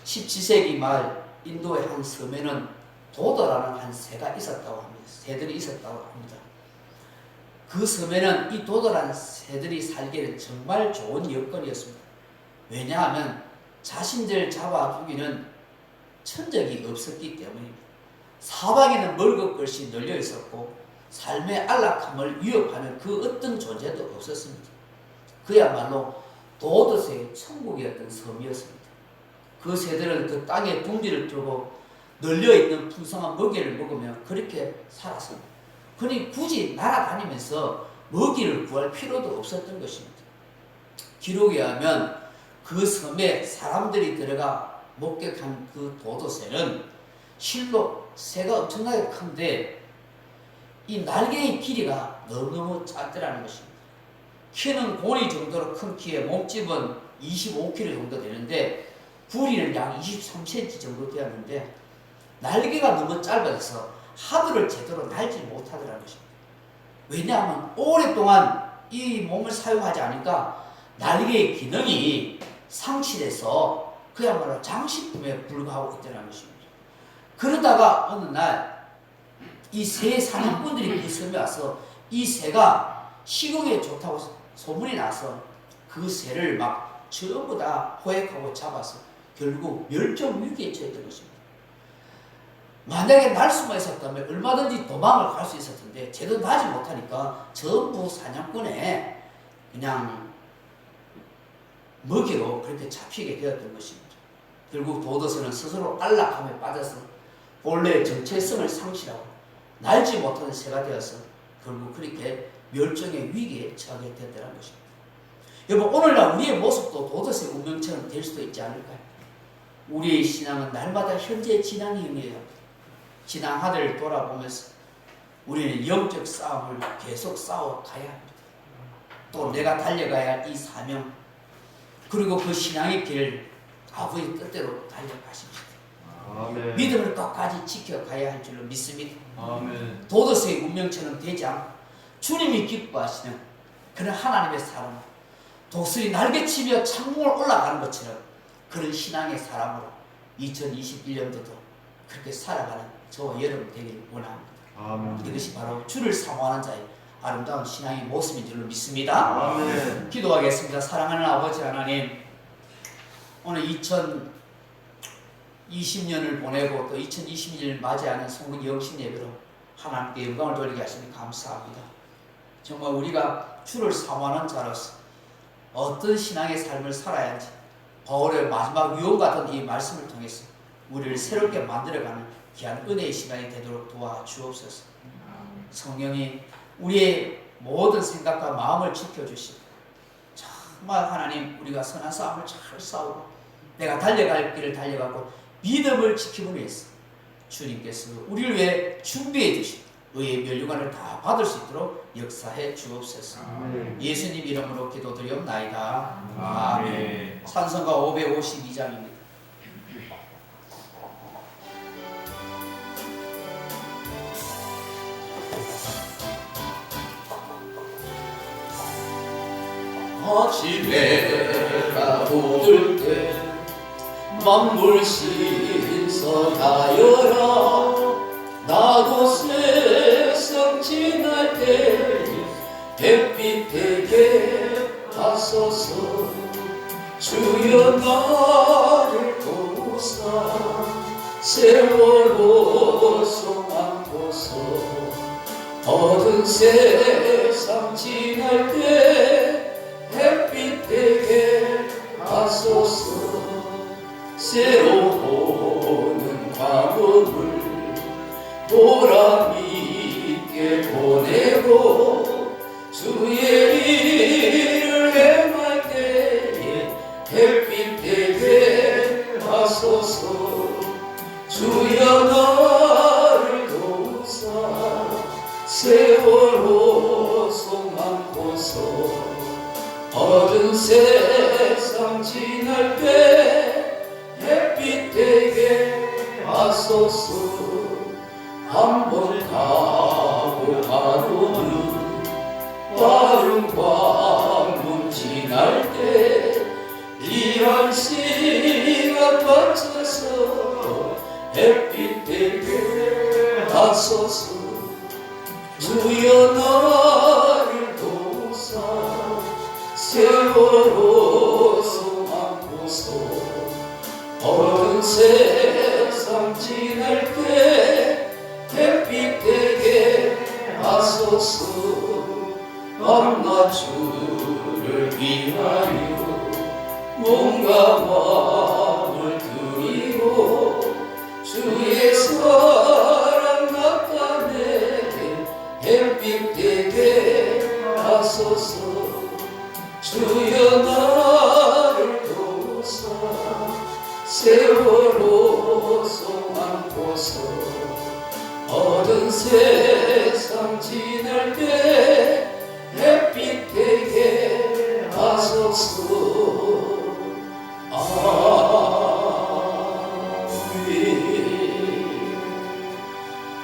17세기 말 인도의 한 섬에는 도도라는 한 새가 있었다고 합니다. 새들이 있었다고 합니다. 그 섬에는 이 도도라는 새들이 살기에는 정말 좋은 여건이었습니다. 왜냐하면 자신들 잡아 죽이는 천적이 없었기 때문입니다. 사방에는 먹을 것이 널려 있었고 삶의 안락함을 위협하는 그 어떤 존재도 없었습니다. 그야말로 도도새의 천국이었던 섬이었습니다. 그 새들은 그 땅에 둥지를 두고 널려있는 풍성한 먹이를 먹으며 그렇게 살았습니다. 그러니 굳이 날아다니면서 먹이를 구할 필요도 없었던 것입니다. 기록에 하면 그 섬에 사람들이 들어가 목격한 그 도도새는 실로 새가 엄청나게 큰데 이 날개의 길이가 너무너무 짧더라는 것입니다. 키는 고니 정도로 큰 키에 몸집은 25kg 정도 되는데 부리는 약 23cm 정도 되었는데 날개가 너무 짧아서 하늘을 제대로 날지 못하더라는 것입니다. 왜냐하면 오랫동안 이 몸을 사용하지 않으니까 날개의 기능이 상실해서 그야말로 장식품에 불과하고 있다는 것입니다. 그러다가 어느 날 이 새 사냥꾼들이 그 섬에 와서 이 새가 식용에 좋다고 소문이 나서 그 새를 막 전부 다 포획하고 잡아서 결국 멸종 위기에 처했던 것입니다. 만약에 날 수만 있었다면 얼마든지 도망을 갈 수 있었을 텐데 제대로 나지 못하니까 전부 사냥꾼에 그냥 먹이로 그렇게 잡히게 되었던 것입니다. 결국 도도새는 스스로 안락함에 빠져서 본래의 정체성을 상실하고 날지 못하는 새가 되어서 결국 그렇게 멸종의 위기에 처하게 되었다는 것입니다. 여러분, 오늘날 우리의 모습도 도도새 운명처럼 될 수도 있지 않을까요? 우리의 신앙은 날마다 현재의 진앙이 의미해야 합니다. 지난 한 해를 돌아보면서 우리는 영적 싸움을 계속 싸워가야 합니다. 또 내가 달려가야 할 이 사명 그리고 그 신앙의 길을 아버지 뜻대로 달려가십니다. 아멘. 믿음을 끝까지 지켜가야 할 줄로 믿습니다. 아멘. 도도새의 운명처럼 되지 않고 주님이 기뻐하시는 그런 하나님의 사람, 독수리 날개치며 창문을 올라가는 것처럼 그런 신앙의 사람으로 2021년도도 그렇게 살아가는 저와 여러분 되기를 원합니다. 아멘. 이것이 바로 주를 사모하는 자의 아름다운 신앙의 모습인 줄로 믿습니다. 아멘. 기도하겠습니다. 사랑하는 아버지 하나님, 오늘 2020년을 보내고 또 2021년을 맞이하는 성령 영신 예배로 하나님께 영광을 돌리게 하시니 감사합니다. 정말 우리가 주를 사모하는 자로서 어떤 신앙의 삶을 살아야 할지 바울의 마지막 유언 같은 이 말씀을 통해서 우리를 새롭게 만들어가는 귀한 은혜의 시간이 되도록 도와주옵소서. 성령이 우리의 모든 생각과 마음을 지켜주시고 정말 하나님 우리가 선한 싸움을 잘 싸우고 내가 달려갈 길을 달려가고 믿음을 지키기 위해서 주님께서 우리를 위해 준비해 주신 의의 면류관을 다 받을 수 있도록 역사해 주옵소서. 아멘. 예수님 이름으로 기도드리옵나이다. 아멘. 찬송가 552장입니다. 아침에가 돋을 때 만물 신선하여라. 나도 세상 지날 때 햇빛에게 하소서. 주여 나를 도우사 세월호 소망고서. 어두운 세상 지날 때 햇빛에게 하소서. 새로 보는 과거를 보람 있게 보내고 주의 일을 행할 때에 햇빛에게 하소서. 주여 나를 도우사 세월호 소망고서. 어두운 세상 지날 때 햇빛에게 하소서. 한번 가고 하루는 다른 광문 지날 때 이런 시간 맞춰서 햇빛에게 하소서. 주여 나를 도우사 세월호 소망고서. 어두운 세상 지날 때 햇빛에게 하소서. 밤낮 주를 위하여 몸과 마음을 드리고 주의 사랑 나타내게 햇빛에게 하소서. 주여 나를 도우사 세월호 소망고서. 어두운 세상 지날 때 햇빛에게 하소서.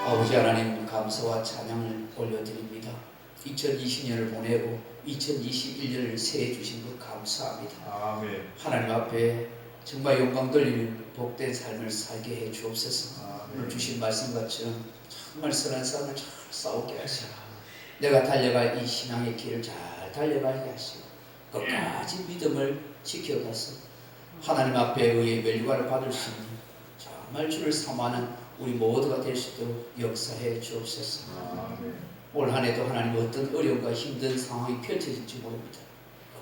아버지 하나님 감사와 찬양을 올려드립니다. 2020년을 보내고 2021년을 새해 주신 것 감사합니다. 아멘. 하나님 앞에 정말 영광 돌리는 복된 삶을 살게 해 주옵소서. 오늘 주신 말씀같이는 정말 선한 싸움을 잘 싸우게 하시고 내가 달려갈 이 신앙의 길을 잘 달려가게 하시고 끝까지 믿음을 지켜가서 하나님 앞에 의의 멸류관을 받을 수 있는 정말 주를 사모하는 우리 모두가 될 수 있도록 역사해 주옵소서. 올 한 해도 하나님 어떤 어려움과 힘든 상황이 펼쳐질지 모릅니다.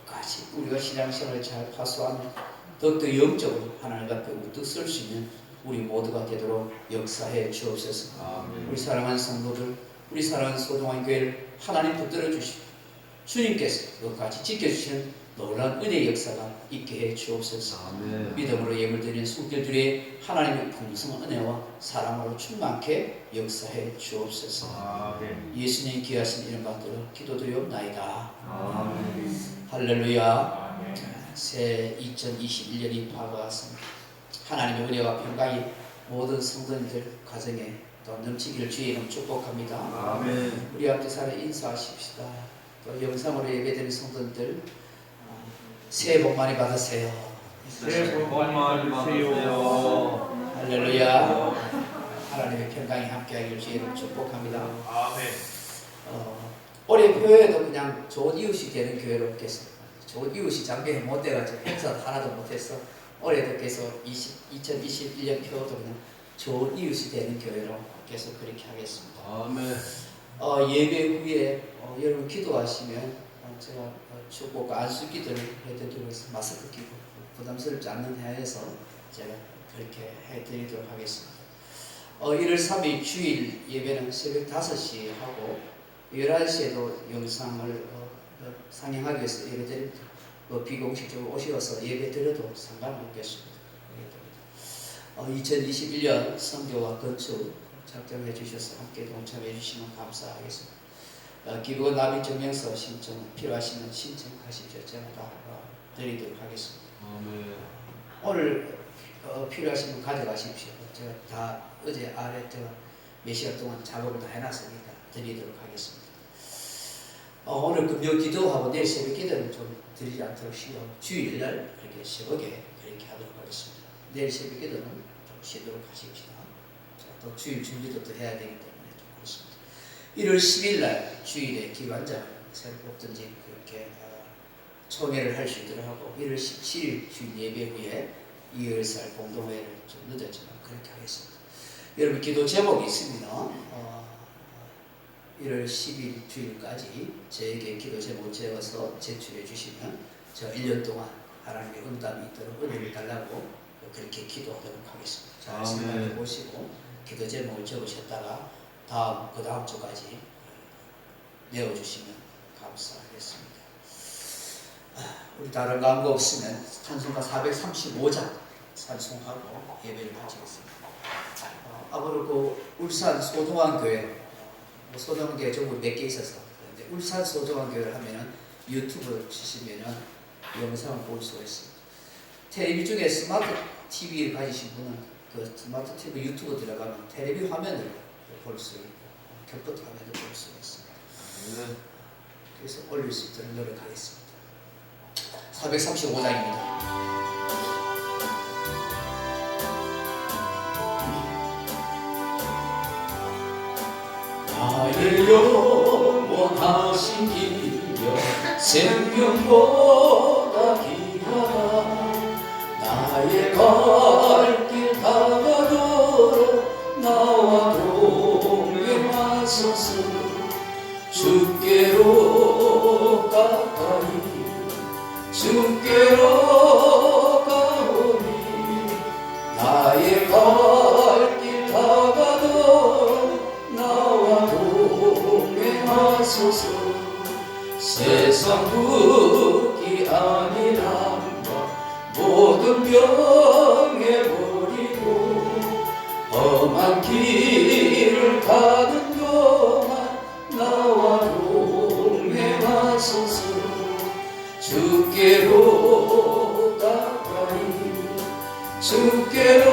끝까지 우리가 신앙생활을 잘 파수하며 더욱더 영적으로 하나님 앞에 우뚝 설 수 있는 우리 모두가 되도록 역사해 주옵소서. 우리 사랑하는 성도들, 우리 사랑하는 소중한 교회를 하나님 붙들어 주시고 주님께서 끝까지 지켜주시는 놀라운 은혜의 역사가 있게 해 주옵소서. 믿음으로 예물 드리는 손길들이 하나님의 풍성한 은혜와 사랑으로 충만케 역사해 주옵소서. 예수님 귀하신 이름 받들어 기도드리옵나이다. 할렐루야. 새 2021년이 다가왔습니다. 하나님의 은혜와 평강이 모든 성도님들 가정에 또 넘치기를 주의 이름 축복합니다. 아멘. 우리 앞에 사람 인사하십시다. 또 영상으로 예배드리는 성도님들 새해 복 많이 받으세요. 새해 복 많이 받으세요. 할렐루야. 하나님의 평강이 함께하기를 주의 이름 축복합니다. 아멘. 올해 교회도 그냥 좋은 이웃이 되는 교회로 없겠습니다. 좋은 이웃이 작년에 못 돼가지고 행사도 하나도 못해서 올해도 계속 2021년 표도 그냥 좋은 이웃이 되는 교회로 계속 그렇게 하겠습니다. 아멘. 예배 후에 여러분 기도하시면 제가 축복과 안수 기도를 해드리도록 해서 마스크 끼고 부담스럽지 않는 해에서 제가 그렇게 해드리도록 하겠습니다. 1월 3일 주일 예배는 새벽 5시에 하고 11시에도 영상을 상영하기 위해서 예배드립니다. 비공식적으로 오셔서 예배드려도 상관없겠습니다. 2021년 선교와 건축 작정해 주셔서 함께 동참해 주시면 감사하겠습니다. 기부 납입 증명서 신청 필요하시면 신청하십시오. 제가 다 드리도록 하겠습니다. 오늘 필요하신 분 가져가십시오. 제가 다 어제 아래 제가 몇 시간 동안 작업을 다 해놨으니까 드리도록 하겠습니다. 오늘 금요 기도하고 내일 새벽 기도는 좀 드리지 않도록 주일날 그렇게 새벽에 그렇게 하도록 하겠습니다. 내일 새벽 기도는 좀 쉬도록 하십시다. 또 주일 준비도 또 해야 되기 때문에 좀 그렇습니다. 1월 10일날 주일에 기관장을 새로 뽑든지 그렇게 총회를 할 수 있도록 하고 1월 17일 주일 예배 후에 2월살 공동회를 좀 늦었지만 그렇게 하겠습니다. 여러분 기도 제목이 있습니다. 1월 10일 주일까지 저에게 기도 제목 적어서 제출해 주시면 제가 1년 동안 하나님의 응답이 있도록 은혜를 달라고 그렇게 기도하도록 하겠습니다. 잘 생각해 보시고 기도 제목을 적으셨다가 그 다음 주까지 내어주시면 감사하겠습니다. 우리 다른 광고 없으면 찬송가 435장 찬송하고 예배를 마치겠습니다. 앞으로 그 울산 소동안 교회 소동안 교회 전국 몇 개 있어서 그런데 울산 소동안 교회를 하면은 유튜브 치시면은 영상을 볼 수가 있습니다. 텔레비 중에 스마트 TV를 가지신 분은 그 스마트 TV 유튜브 들어가면 텔레비 화면을 볼 수 있고 컴퓨터 화면을 볼 수 있습니다. 그래서 올릴 수 있도록 노력하겠습니다. 435장입니다. 나의 영원하신 길이여 생명보다 귀하다. 나의 갈 길 다가도록 나와 동행하소서. 주께로 가까이 주께로 가오니 나의 갈 길 다가도록 나와 동행하소서. 세상 부귀 아니란다 모든 병에 버리고 험한 길을 가는 동안 나와 동행하소서. 주께로 가까이 주께로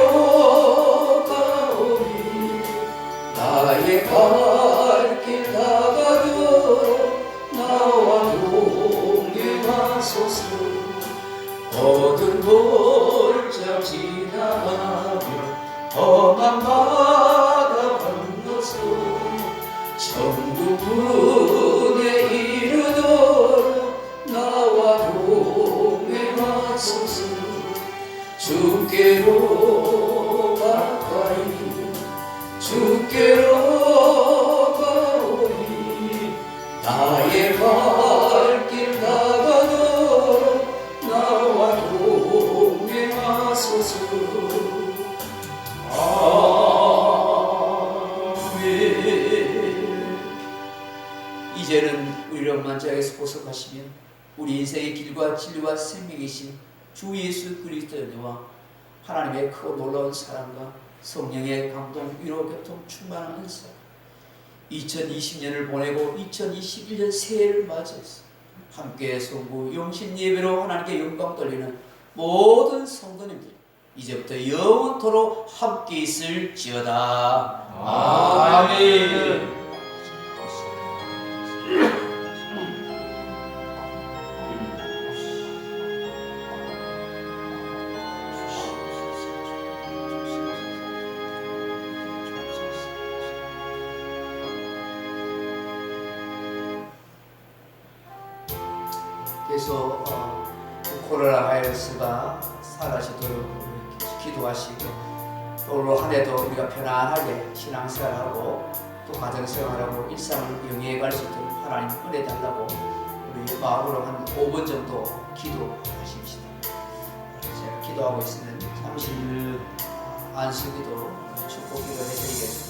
가오니 나의 갈 길 다가도록 나와 동행하소서. 모든 골짜기 지나가며 험한 바다 건너서 천국문에 이르도록 나와 동행하소서. 주께로 가까이 주께로 가오니 나의 갈 길 다가도록 나와 동행하소서. 아멘. 이제는 우리를 만지에서 보석하시며 우리 인생의 길과 진리와 생명이신 주 예수 그리스도의 은혜와 하나님의 크고 놀라운 사랑과 성령의 감동, 위로, 교통, 충만한 은사 2020년을 보내고 2021년 새해를 맞이해서 함께 성부 용신 예배로 하나님께 영광 돌리는 모든 성도님들 이제부터 영원토록 함께 있을지어다. 아멘. 그래서 코로나 바이러스가 사라지도록 기도하시고 또 한 해도 우리가 편안하게 신앙생활하고 또 가정생활하고 일상을 영위해 갈 수 있도록 하나님 은혜 달라고 우리 마음으로 한 5분 정도 기도하십시다. 제가 기도하고 있으면 잠시 안수기도 축복기도 해드리겠습니다.